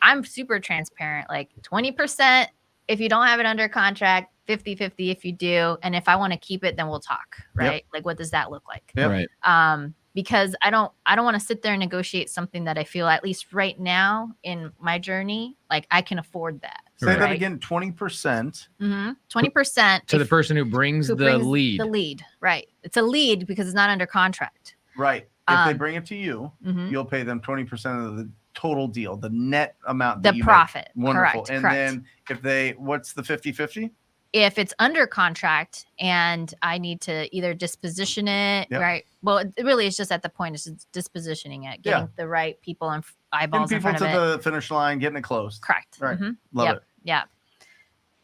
I'm super transparent, like 20% if you don't have it under contract, 50-50 if you do. And if I want to keep it, then we'll talk. Right. Yep. Like, what does that look like? Yep. Right. Because I don't want to sit there and negotiate something that I feel, at least right now in my journey, like I can afford that. Say that again, 20%. 20% To the person who brings the lead. The lead, right. It's a lead because it's not under contract. Right. If they bring it to you, Mhm. you'll pay them 20% of the total deal, the net amount. The that you profit. Make. Wonderful. Correct. And then if what's the 50-50? If it's under contract and I need to either disposition it, Yep. right? Well, it really is just at the point is dispositioning it, getting the right people and eyeballs Getting in people front to of it. the finish line, getting it closed. Correct. Right. Mhm. Love Yep. it. Yeah.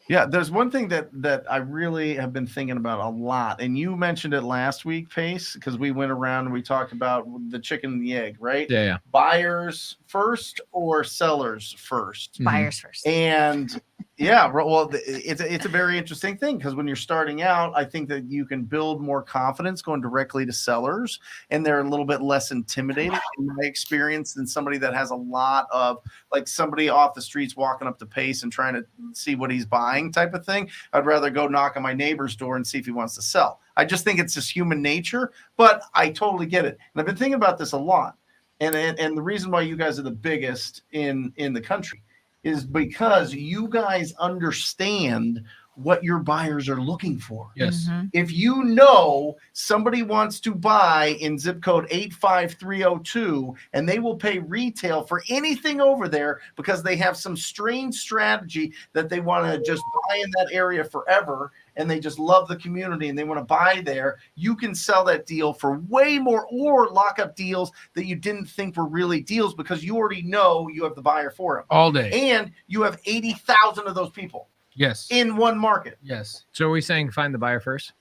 Yeah, there's one thing that I really have been thinking about a lot, and you mentioned it last week, Pace, because we went around and we talked about the chicken and the egg, right? Yeah. Buyers first or sellers first? Buyers first. And yeah, well, it's a very interesting thing because when you're starting out, I think that you can build more confidence going directly to sellers, and they're a little bit less intimidated in my experience than somebody that has a lot of, like somebody off the streets walking up to Pace and trying to see what he's buying type of thing. I'd rather go knock on my neighbor's door and see if he wants to sell. I just think it's just human nature, but I totally get it. And I've been thinking about this a lot. And the reason why you guys are the biggest in the country is because you guys understand what your buyers are looking for. Yes. Mhm. If you know somebody wants to buy in zip code 85302 and they will pay retail for anything over there because they have some strange strategy that they want to just buy in that area forever and they just love the community and they want to buy there, you can sell that deal for way more or lock up deals that you didn't think were really deals because you already know you have the buyer for them. All day. And you have 80,000 of those people Yes. in one market. Yes. So are we saying find the buyer first?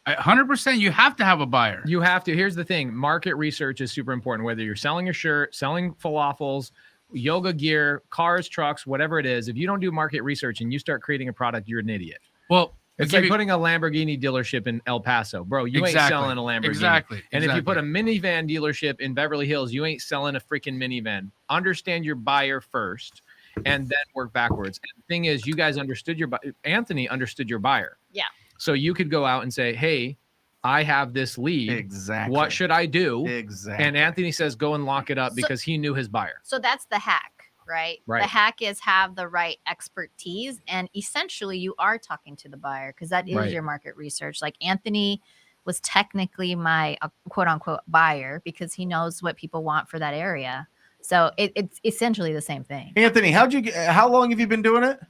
100%. You have to have a buyer. You have to. Here's the thing. Market research is super important, whether you're selling a shirt, selling falafels, yoga gear, cars, trucks, whatever it is. If you don't do market research and you start creating a product, you're an idiot. Well, It's like putting a Lamborghini dealership in El Paso. Bro, you ain't selling a Lamborghini. Exactly. And if you put a minivan dealership in Beverly Hills, you ain't selling a freaking minivan. Understand your buyer first and then work backwards. And the thing is, you guys understood Anthony understood your buyer. Yeah. So you could go out and say, hey, I have this lead. Exactly. What should I do? Exactly. And Anthony says, go and lock it up because he knew his buyer. So that's the hack, right? Right. The hack is have the right expertise. And essentially you are talking to the buyer because that is Right. your market research. Like Anthony was technically my quote unquote buyer because he knows what people want for that area. So it's essentially the same thing. Anthony, how long have you been doing it?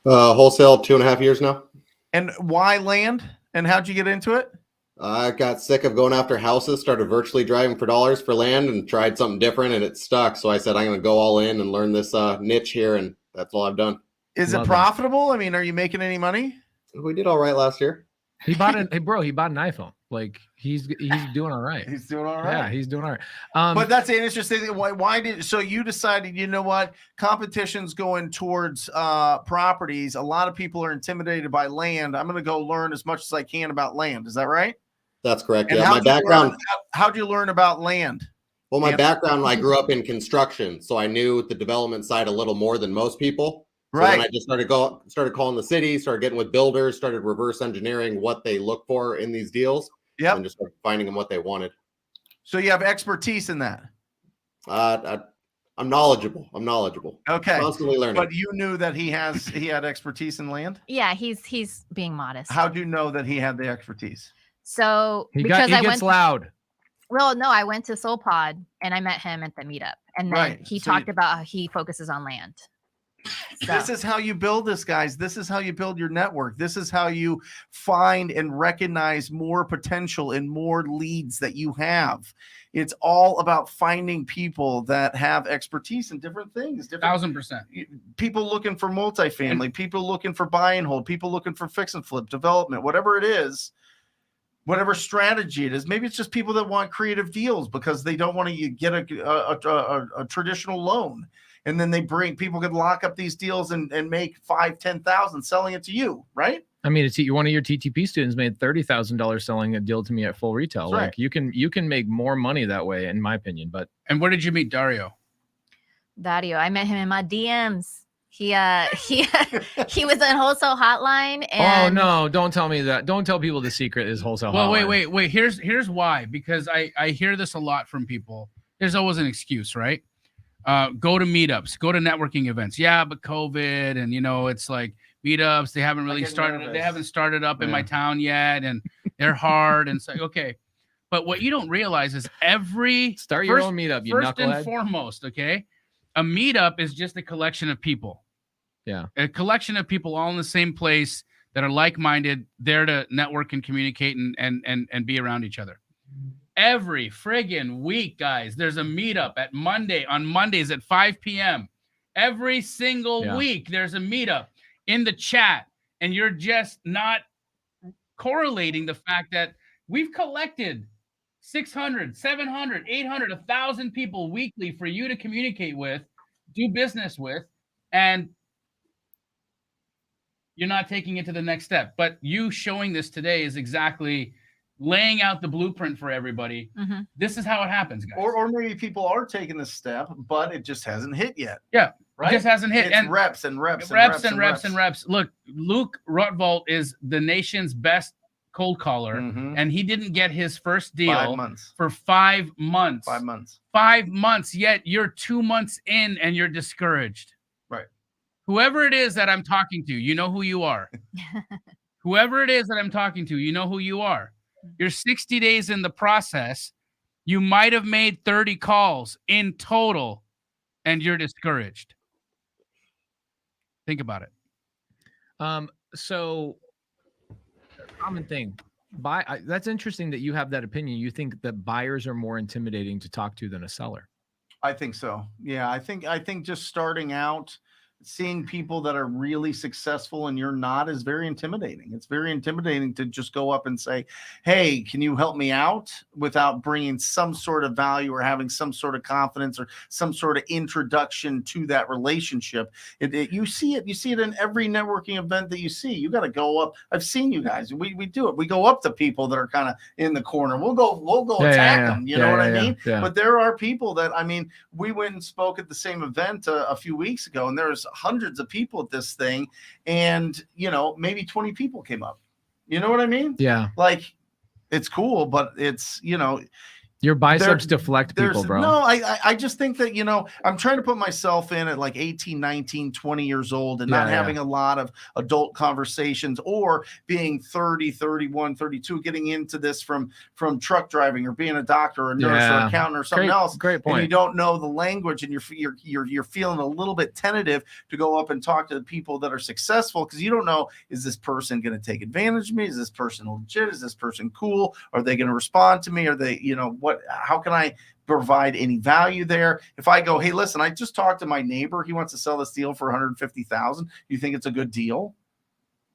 Wholesale 2.5 years now. And why land? And how'd you get into it? I got sick of going after houses, started virtually driving for dollars for land and tried something different and it stuck. So I said, I'm going to go all in and learn this niche here. And that's all I've done. Is Love it it. profitable? I mean, are you making any money? We did all right last year. He bought he bought an iPhone. Like he's doing all right. He's doing all Yeah, right. he's doing all right. But that's an interesting thing. So you decided, you know what, competition's going towards properties. A lot of people are intimidated by land. I'm going to go learn as much as I can about land. Is that right? That's correct. And Yeah, my background. How'd you learn about land? Well, my Yeah. background, I grew up in construction, so I knew the development side a little more than most people. So Right. then I just started calling the city, started getting with builders, started reverse engineering what they look for in these deals, Yep. and just started finding them what they wanted. So you have expertise in that. I'm knowledgeable. Okay. Constantly learning. But you knew that he had expertise in land? Yeah, he's being modest. How'd you know that he had the expertise? So he because I gets went loud. well, no, I went to Soul Pod and I met him at the meetup. And then Right. he So talked about how he focuses on land. So, This is how you build this, guys. This is how you build your network. This is how you find and recognize more potential and more leads that you have. It's all about finding people that have expertise in different things. 1,000%. People looking for multifamily, people looking for buy and hold, people looking for fix and flip development, whatever it is. whatever strategy it is. Maybe it's just people that want creative deals because they don't want to get a traditional loan. And then people could lock up these deals and make $5,000-$10,000 selling it to you, right? I mean, it's one of your TTP students made $30,000 selling a deal to me at full retail. That's like right. you can make more money that way, in my opinion. But And where did you meet Dario? I met him in my DMs. He was on Wholesale Hotline. And no, don't tell me that. Don't tell people the secret is Wholesale Well, Hotline. wait. Here's why. Because I hear this a lot from people. There's always an excuse, right? Go to meetups, go to networking events. Yeah, but COVID, and it's like meetups. They haven't really started. nervous. They haven't started up in my town yet, and they're hard. And so, okay, but what you don't realize is Start your own meetup. You first knucklehead. and foremost, okay, a meetup is just a collection of people. Yeah, a collection of people all in the same place that are like-minded, there to network and communicate and be around each other. Every friggin' week, guys, there's a meetup on Mondays at 5 p.m. Every single week, there's a meetup in the chat, and you're just not correlating the fact that we've collected 600, 700, 800, 1,000 people weekly for you to communicate with, do business with, and you're not taking it to the next step. But you showing this today is exactly laying out the blueprint for everybody. Mm-hmm. This is how it happens, guys. Or maybe people are taking the step, but it just hasn't hit yet. Yeah, right. It just hasn't hit. It's and reps and reps and reps. Look, Luke Rottwald is the nation's best cold caller, and he didn't get his first deal 5 months. for 5 months. 5 months. 5 months, yet you're 2 months in and you're discouraged. Right. Whoever it is that I'm talking to, you know who you are. Whoever it is that I'm talking to, you know who you are. You're 60 days in the process. You might have made 30 calls in total, and you're discouraged. Think about it. So common thing. That's interesting that you have that opinion. You think that buyers are more intimidating to talk to than a seller. I think so. Yeah, I think just starting out, seeing people that are really successful and you're not is very intimidating. It's very intimidating to just go up and say, hey, can you help me out, without bringing some sort of value or having some sort of confidence or some sort of introduction to that relationship. You see it in every networking event that you see. You got to go up. I've seen you guys. We do it. We go up to people that are kind of in the corner. We'll go attack them. You know what I mean? Yeah. But there are people that, we went and spoke at the same event a few weeks ago, and there's hundreds of people at this thing, and maybe 20 people came up. You know what I mean? Yeah. Like, it's cool, but it's your biceps deflect people, bro. No, I just think that, I'm trying to put myself in at like 18, 19, 20 years old and not having a lot of adult conversations, or being 30, 31, 32, getting into this from truck driving or being a doctor or a nurse or accountant or something else. Great point. And you don't know the language, and you're feeling a little bit tentative to go up and talk to the people that are successful, because you don't know, is this person going to take advantage of me? Is this person legit? Is this person cool? Are they going to respond to me? Are they, how can I provide any value there? If I go, hey, listen, I just talked to my neighbor. He wants to sell this deal for $150,000. You think it's a good deal?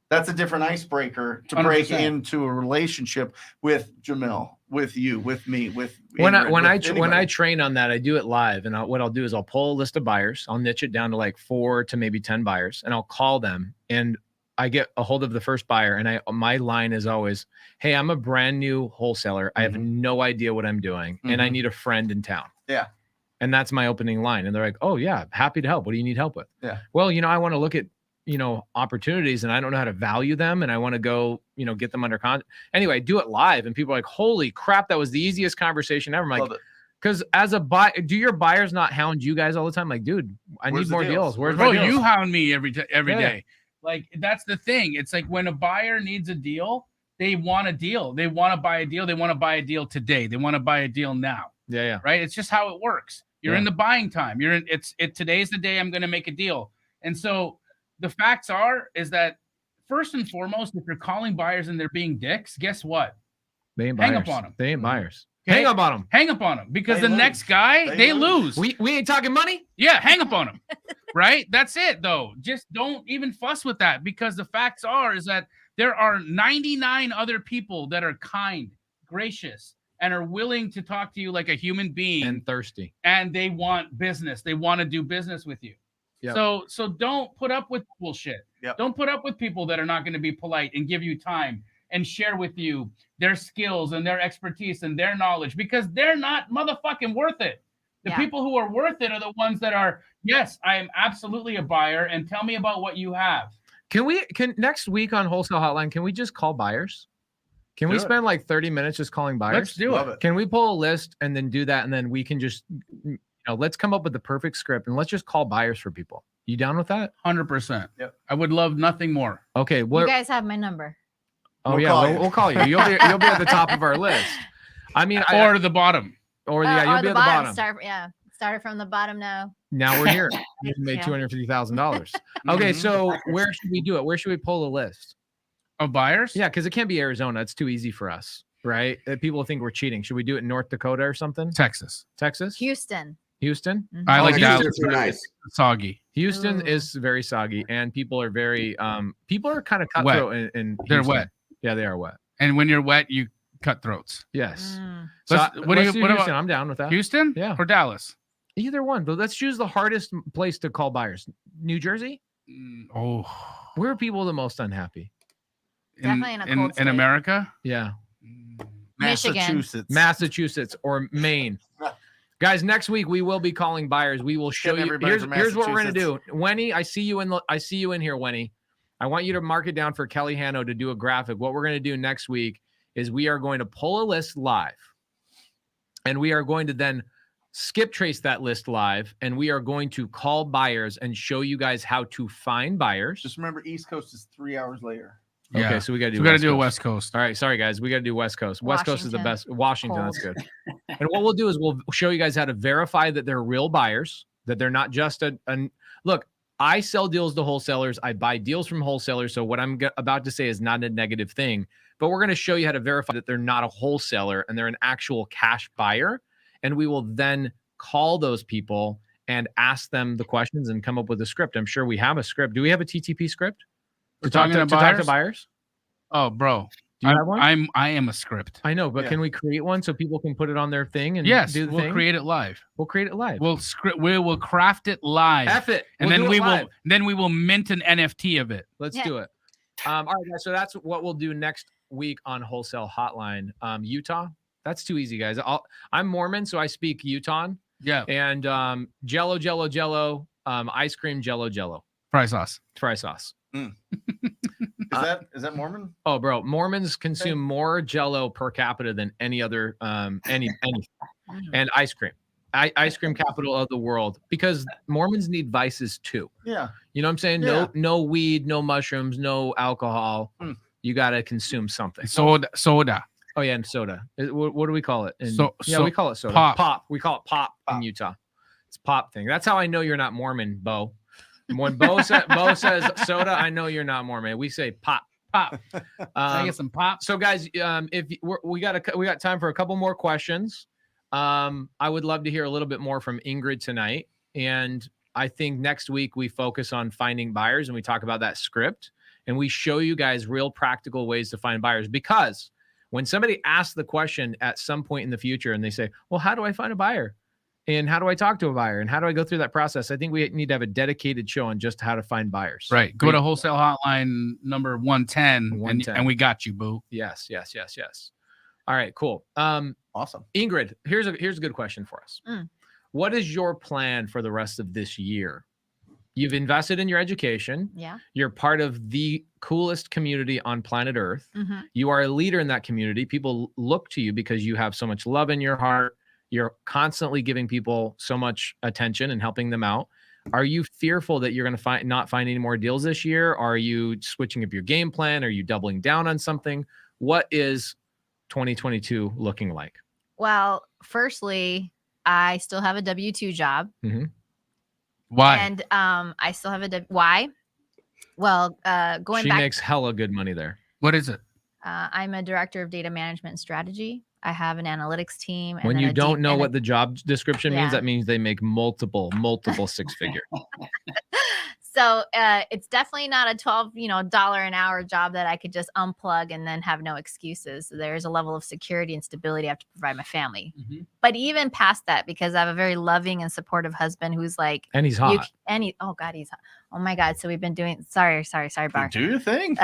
That's a different icebreaker to 100%. break into a relationship with Jamil, with you, with me, with when Ingrid, I train on that, I do it live, and what I'll do is I'll pull a list of buyers. I'll niche it down to like 4 to maybe 10 buyers, and I'll call them, and I get a hold of the first buyer, and my line is always, hey, I'm a brand new wholesaler. I have no idea what I'm doing, and I need a friend in town. Yeah. And that's my opening line. And they're like, oh yeah, happy to help. What do you need help with? Yeah. Well, I want to look at, opportunities, and I don't know how to value them, and I want to go, get them under contract. Anyway, I do it live, and people are like, holy crap, that was the easiest conversation ever. I'm like, because as a buyer, do your buyers not hound you guys all the time? Like, dude, I need more deals. Where's my deals? You hound me every day. Like, that's the thing. It's like when a buyer needs a deal, they want a deal. They want to buy a deal. They want to buy a deal today. They want to buy a deal now. Yeah. Right. It's just how it works. You're in the buying time. Today's the day I'm going to make a deal. And so the facts is that first and foremost, if you're calling buyers and they're being dicks, guess what? They ain't buyers. Hang up on them. They ain't buyers. Okay? Hang up on them. Hang up on them, because They lose. next guy, they lose. We ain't talking money. Yeah, hang up on them. Right? That's it, though. Just don't even fuss with that, because the facts is that There are 99 other people that are kind, gracious, and are willing to talk to you like a human being. And thirsty. And they want business. They want to do business with you. Yep. So don't put up with bullshit. Yep. Don't put up with people that are not going to be polite and give you time and share with you their skills and their expertise and their knowledge, because they're not motherfucking worth it. The people who are worth it are the ones that are, yes, I am absolutely a buyer, and tell me about what you have. Can next week on Wholesale Hotline, can we just call buyers? Can we spend like 30 minutes just calling buyers? Let's do it. Can we pull a list and then do that? And then we can just, let's come up with the perfect script and let's just call buyers for people. You down with that? 100%. Yep. I would love nothing more. Okay. You guys have my number. Oh, We'll yeah. call you. We'll call you. You'll be at the top of our list. I mean, Or the bottom. you'll be at the bottom. Started from the bottom now. Now we're here. You made Yeah. $250,000. Okay. So where should we do it? Where should we pull a list? Of buyers? Yeah. Because it can't be Arizona. It's too easy for us. Right? People think we're cheating. Should we do it in North Dakota or something? Texas. Houston. Houston? I like Houston's Dallas. too nice. Soggy. Houston Ooh. is very soggy, and people are very people are kind of cutthroat in They're Houston. wet. Yeah, they are wet. And when you're wet, you cut throats. Yes. Mm. What What do about Houston? I'm down with that. Houston? Yeah. Or Dallas? Either one, but let's choose the hardest place to call buyers. New Jersey? Oh. Where are people the most unhappy? Definitely in a cold in state. America? Yeah. Michigan. Massachusetts or Maine. Guys, next week we will be calling buyers. We will show Getting you. everybody from Here's what we're gonna do. Massachusetts. Wenny, I see you in here, Wenny. I want you to mark it down for Kelly Hanno to do a graphic. What we're gonna do next week is we are going to pull a list live, and we are going to then skip trace that list live, and we are going to call buyers and show you guys how to find buyers. Just remember, East Coast is 3 hours later. Okay, Yeah. so we gotta do. We got to West do a Coast. West Coast. All right, sorry guys, we got to do West Coast. West Coast is the Washington. best. Washington, Cold. that's good. And what we'll do is we'll show you guys how to verify that they're real buyers, that they're not just a look. I sell deals to wholesalers. I buy deals from wholesalers. So what I'm about to say is not a negative thing, but we're going to show you how to verify that they're not a wholesaler and they're an actual cash buyer. And we will then call those people and ask them the questions and come up with a script. I'm sure we have a script. Do we have a TTP script We're to talk talking to to buyers? Oh, bro. Do you have one? I am a script. I know, but Yeah. can we create one so people can put it on their thing and Yes, do the we'll thing? create it live. We'll create it live. We will craft it live. F it. And We'll then do it live. we will mint an NFT of it. Let's Yeah. do it. All right, guys. So that's what we'll do next week on Wholesale Hotline. Utah. That's too easy, guys. I'm Mormon, so I speak Utah. Yeah. And Jello, ice cream, Jello, Fry sauce. fry sauce. Is that Mormon? Oh, bro, Mormons consume more Jello per capita than any other any and ice cream. Ice cream capital of the world, because Mormons need vices too. Yeah. You know what I'm saying? Yeah. No weed, no mushrooms, no alcohol. You got to consume something. Soda. Oh yeah, and soda. What do we call it? So We call it soda. pop. We call it pop in Utah. It's pop thing. That's how I know you're not Mormon, Bo. When Bo says soda, I know you're not Mormon. We say pop. Pop. Can I get some pop? So guys, we got time for a couple more questions. I would love to hear a little bit more from Ingrid tonight, and I think next week we focus on finding buyers and we talk about that script and we show you guys real practical ways to find buyers. Because when somebody asks the question at some point in the future and they say, well, how do I find a buyer? And how do I talk to a buyer? And how do I go through that process? I think we need to have a dedicated show on just how to find buyers. Right. Go to Wholesale Hotline number 110, 110. and we got you, boo. Yes. All right, cool. Awesome. Ingrid, here's a good question for us. Mm. What is your plan for the rest of this year? You've invested in your education. Yeah. You're part of the coolest community on planet Earth. Mm-hmm. You are a leader in that community. People look to you because you have so much love in your heart. You're constantly giving people so much attention and helping them out. Are you fearful that you're going to not find any more deals this year? Are you switching up your game plan? Are you doubling down on something? What is 2022 looking like? Well, firstly, I still have a W-2 job. Why? And I still have why? Well, going She back, makes hella good money there. What is it? I'm a director of data management and strategy. I have an analytics team. And When then you a don't know and a- what the job description means, Yeah. that means they make multiple six figure. So it's definitely not a $12 an hour job that I could just unplug and then have no excuses. So there's a level of security and stability I have to provide my family. Mhm. But even past that, because I have a very loving and supportive husband who's like, And he's hot. oh God, he's hot. Oh my God. So we've been doing, sorry, Bar. Do your thing.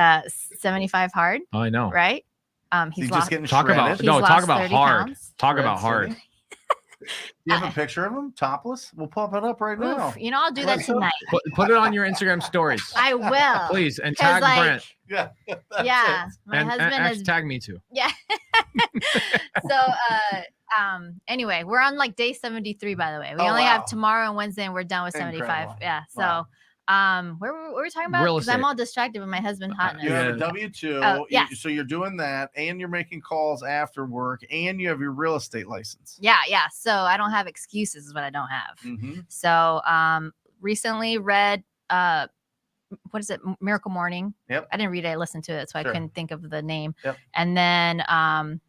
75 hard, Oh, I know. right? He's He's lost, just getting Talk about shredded. He's no. Talk lost about 30 hard. pounds. Talk Shred about hard. City. Do you have a picture of him topless? We'll pop it up right now. Oof, I'll do that What's up? tonight. Put it on your Instagram stories, I will. please, and 'Cause, tag Brent. Yeah. that's Yeah. it. My And husband actually is tag me too. Yeah. So anyway, we're on like day 73, by the way. We Oh, only wow. have tomorrow and Wednesday, and we're done with 75. Incredible. Yeah. So Wow. where were we talking about? Real Because I'm estate. all distracted with my husband's hotness. You have a Yeah. W-2, Oh, yes. so you're doing that, and you're making calls after work, and you have your real estate license. Yeah. So I don't have excuses, is what I don't have. Mm-hmm. So recently read what is it? Miracle Morning. Yep. I didn't read it, I listened to it, so Sure. I couldn't think of the name. Yep. And then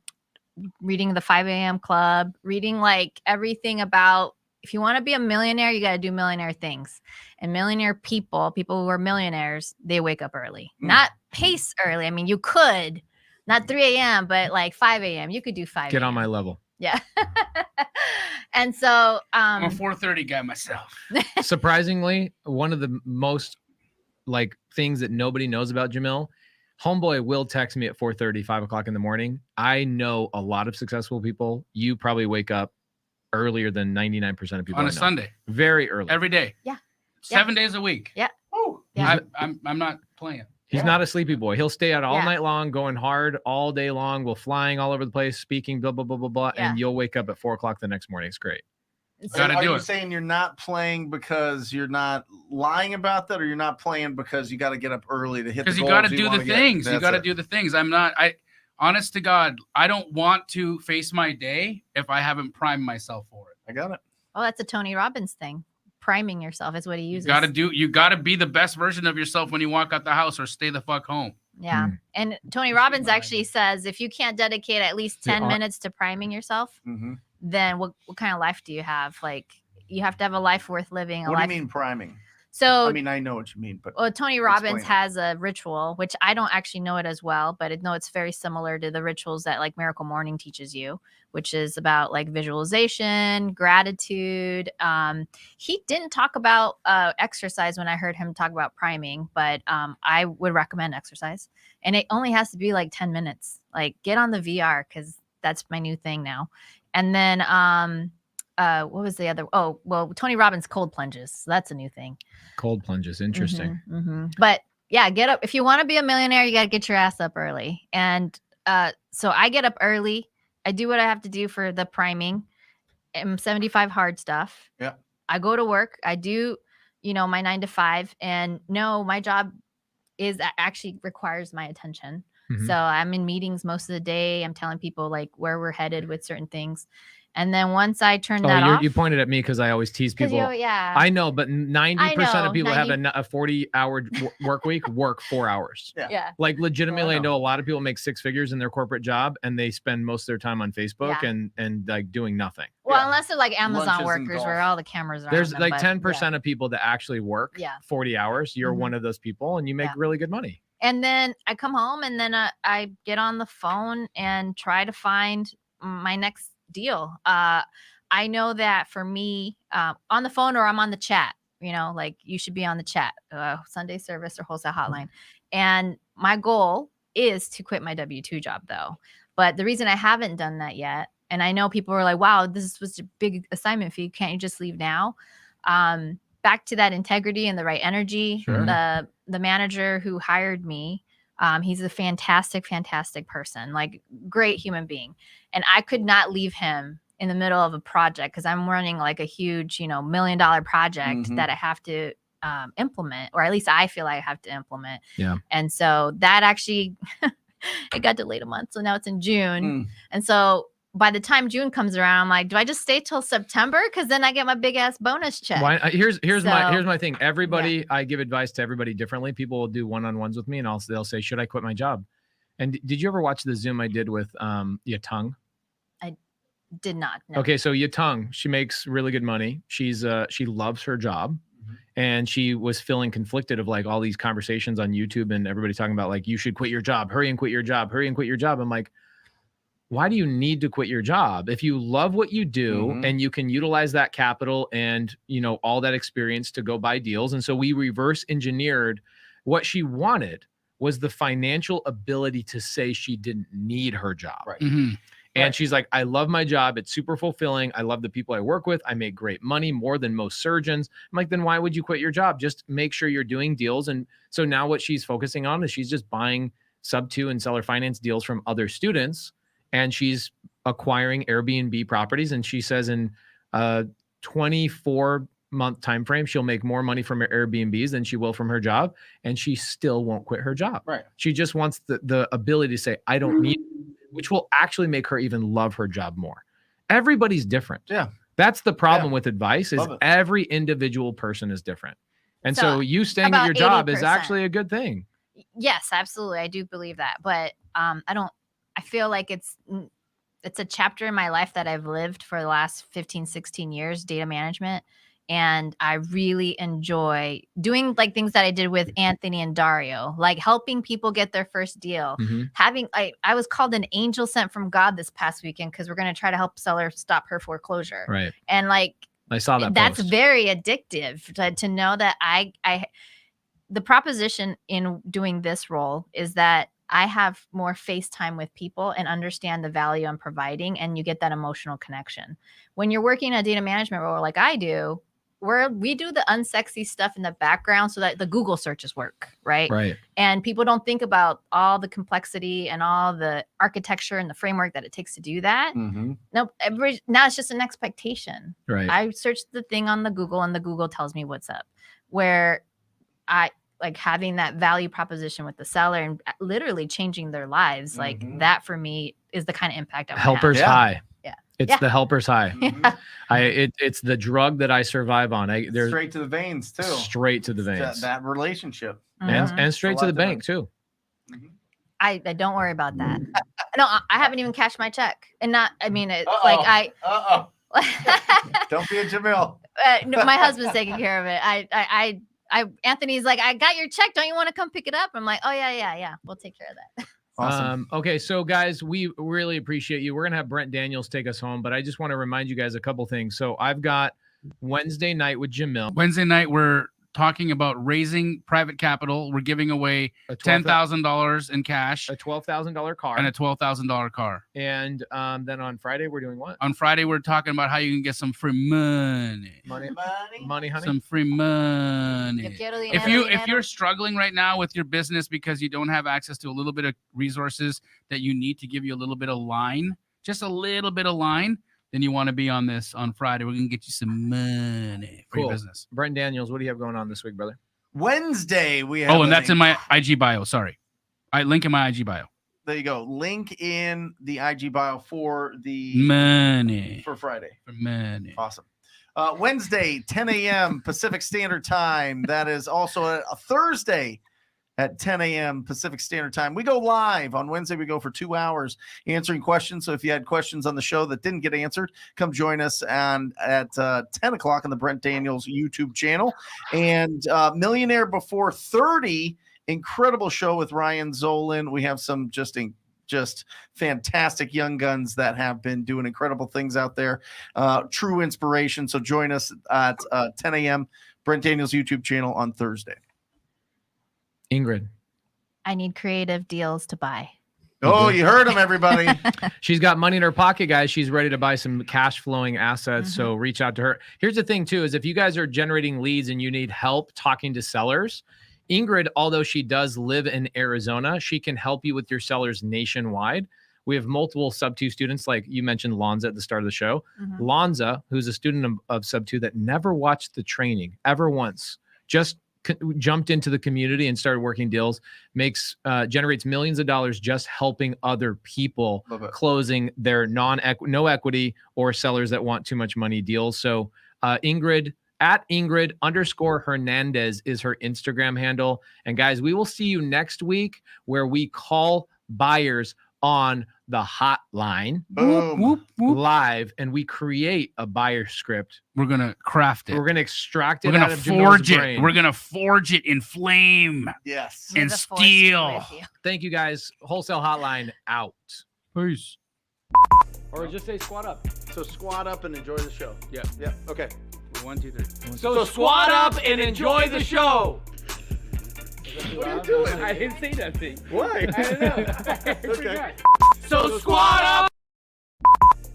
reading the 5 a.m. Club, reading like everything about if you want to be a millionaire, you got to do millionaire things. And millionaire people who are millionaires, they wake up early, not pace early. I mean, you could, not 3 a.m., but like 5 a.m. You could do 5 Get on a.m. my level. Yeah. And so I'm a 4:30 guy myself. Surprisingly, one of the most like things that nobody knows about Jamil, homeboy will text me at 4:30, 5 o'clock in the morning. I know a lot of successful people. You probably wake up earlier than 99% of people On I a know. Sunday, Very early. every day. Yeah. 7 days a week. Yeah. Oh, Yeah. I'm not playing. He's not a sleepy boy. He'll stay out all Yeah. night long, going hard all day long. We're flying all over the place, speaking, blah, blah, blah, blah, blah. Yeah. And you'll wake up at 4 o'clock the next morning. It's great. So- Gotta are do you it. saying you're not playing because you're not lying about that, or you're not playing because you got to get up early to hit the Because you goals got to you do the wanna get? things. You That's got to it. do the things. Honest to God, I don't want to face my day if I haven't primed myself for it. I got it. Oh, that's a Tony Robbins thing. Priming yourself is what he You uses. got to be the best version of yourself when you walk out the house, or stay the fuck home. Yeah. And Tony Robbins actually says if you can't dedicate at least 10 minutes to priming yourself, Mm-hmm. then what kind of life do you have? Like, you have to have a life worth living. What do you mean priming? So, I mean, I know what you mean, but well, Tony Robbins explain it. has a ritual, which I don't actually know it as well, but it's very similar to the rituals that like Miracle Morning teaches you, which is about like visualization, gratitude. He didn't talk about exercise when I heard him talk about priming, but I would recommend exercise. And it only has to be like 10 minutes. Like, get on the VR, because that's my new thing now. And then what was the other? Oh, well, Tony Robbins cold plunges. So that's a new thing. Cold plunges. Interesting. But yeah, get up. If you want to be a millionaire, you got to get your ass up early. And so I get up early. I do what I have to do for the priming. 75 hard stuff. Yeah. I go to work. I do, my 9 to 5. And no, my job actually requires my attention. Mhm. So I'm in meetings most of the day. I'm telling people like where we're headed with certain things. And then once I turn that off. You pointed at me because I always tease 'cause people. yeah. I know, but 90% know, of people 90 have a 40-hour work week, work 4 hours. Yeah. Like legitimately, Oh, I I know a lot of people make 6 figures in their corporate job and they spend most of their time on Facebook Yeah. and like doing nothing. Well, Yeah. unless they're like Amazon Lunches and workers where golf. all the cameras are. There's on them, like but 10% yeah. of people that actually work Yeah. 40 hours. You're Mhm. one of those people and you make Yeah. really good money. And then I come home and then I get on the phone and try to find my next deal. I know that for me, on the phone or I'm on the chat, like you should be on the chat, Sunday service or Wholesale Hotline. And my goal is to quit my W-2 job though. But the reason I haven't done that yet, and I know people are like, wow, this was a big assignment for you. Can't you just leave now? Back to that integrity and the right energy. Sure. The manager who hired me, he's a fantastic person, like great human being. And I could not leave him in the middle of a project because I'm running like a huge, $1 million project Mhm. that I have to implement, or at least I feel I have to implement. Yeah. And so that actually, it got delayed a month. So now it's in June. Mm. And so by the time June comes around, I'm like, do I just stay till September? Because then I get my big ass bonus check. Here's So- my thing. Everybody, I give advice to everybody differently. People will do one-on-ones with me and they'll say, should I quit my job? And did you ever watch the Zoom I did with Yatung? Did not. No. Okay, so Yatung, she makes really good money. She loves her job. And she was feeling conflicted of like all these conversations on YouTube and everybody talking about like, you should quit your job, hurry and quit your job, hurry and quit your job. I'm like, why do you need to quit your job? If you love what you do and you can utilize that capital and, you know, all that experience to go buy deals. And so we reverse engineered what she wanted was the financial ability to say she didn't need her job. Right. And she's like, I love my job. It's super fulfilling. I love the people I work with. I make great money, more than most surgeons. I'm like, then why would you quit your job? Just make sure you're doing deals. And so now what she's focusing on is she's just buying sub-2 and seller finance deals from other students. And she's acquiring Airbnb properties. And she says in a 24-month time frame, she'll make more money from her Airbnbs than she will from her job. And she still won't quit her job. Right. She just wants the ability to say, I don't need, which will actually make her even love her job more. Everybody's different. Yeah. That's the problem with advice is every individual person is different. And so you staying at your job is actually a good thing. Yes, absolutely. I do believe that. But I feel like it's a chapter in my life that I've lived for the last 15, 16 years, data management. And I really enjoy doing like things that I did with Anthony and Dario, like helping people get their first deal. Having, I was called an angel sent from God this past weekend because we're going to try to help seller stop her foreclosure. Right. And like, I saw that. That's post. very addictive to know that the proposition in doing this role is that I have more face time with people and understand the value I'm providing, and you get that emotional connection. When you're working a data management role like I do, we do the unsexy stuff in the background so that the Google searches work, right? Right. And people don't think about all the complexity and all the architecture and the framework that it takes to do that. Nope. Now it's just an expectation. Right. I search the thing on the Google and the Google tells me what's up. Where I like having that value proposition with the seller and literally changing their lives, like that for me is the kind of impact I want to have. Helper's high. Yeah. It's the helper's high. It's the drug that I survive on. There's straight to the veins too. Straight to the veins. That relationship. And straight to the bank too. I don't worry about that. No, I haven't even cashed my check. And not, I mean, it's like don't be a Jamil. No, my husband's taking care of it. Anthony's like, I got your check. Don't you want to come pick it up? I'm like, oh yeah. We'll take care of that. Awesome. Okay, so guys, we really appreciate you. We're gonna have Brent Daniels take us home, but I just want to remind you guys a couple things. So I've got Wednesday night with Jamil. Wednesday night, we're talking about raising private capital. We're giving away $10,000 in cash, a $12,000 car, and a $12,000 car. And then on Friday, we're doing what? On Friday, we're talking about how you can get some free money. Money, honey. Some free money. If you're struggling right now with your business because you don't have access to a little bit of resources that you need to give you a little bit of line, just a little bit of line, then you want to be on this on Friday. We're going to get you some money for your business. Brent Daniels, what do you have going on this week, brother? Wednesday, we have. Oh, and that's in my IG bio. Sorry. I link in my IG bio. There you go. Link in the IG bio for the money for Friday. For money. Awesome. Wednesday, 10 a.m. Pacific Standard Time. That is also a Thursday at 10 a.m. Pacific Standard Time. We go live on Wednesday. We go for 2 hours answering questions. So if you had questions on the show that didn't get answered, come join us at 10 o'clock on the Brent Daniels YouTube channel. And Millionaire Before 30, incredible show with Ryan Zolan. We have some just fantastic young guns that have been doing incredible things out there. True inspiration. So join us at 10 a.m. Brent Daniels YouTube channel on Thursday. Ingrid. I need creative deals to buy. Oh, you heard him, everybody. She's got money in her pocket, guys. She's ready to buy some cash flowing assets. So reach out to her. Here's the thing too, is if you guys are generating leads and you need help talking to sellers, Ingrid, although she does live in Arizona, she can help you with your sellers nationwide. We have multiple Sub-2 students, like you mentioned Lonza at the start of the show. Lonza, who's a student of Sub-2 that never watched the training ever once, just jumped into the community and started working deals, generates millions of dollars just helping other people closing their no equity or sellers that want too much money deals. So Ingrid, at Ingrid_Hernandez is her Instagram handle. And guys, we will see you next week where we call buyers on the hotline Boom. live, and we create a buyer script. We're gonna craft it. We're gonna extract it. We're out gonna of Jamil's forge it. brain. We're gonna forge it in flame Yes. May and the force be steel. with you. Thank you guys. Wholesale Hotline out. Peace. Or just say squat up. So squat up and enjoy the show. Yep. Yep. Okay. 1, 2, 3. So squat up and enjoy the show. What are you doing? I didn't say nothing. Why? I don't know. Okay. So squat up.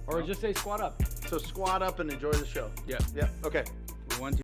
Or just say squat up. So squat up and enjoy the show. Yep. Yep. Okay. 1, 2.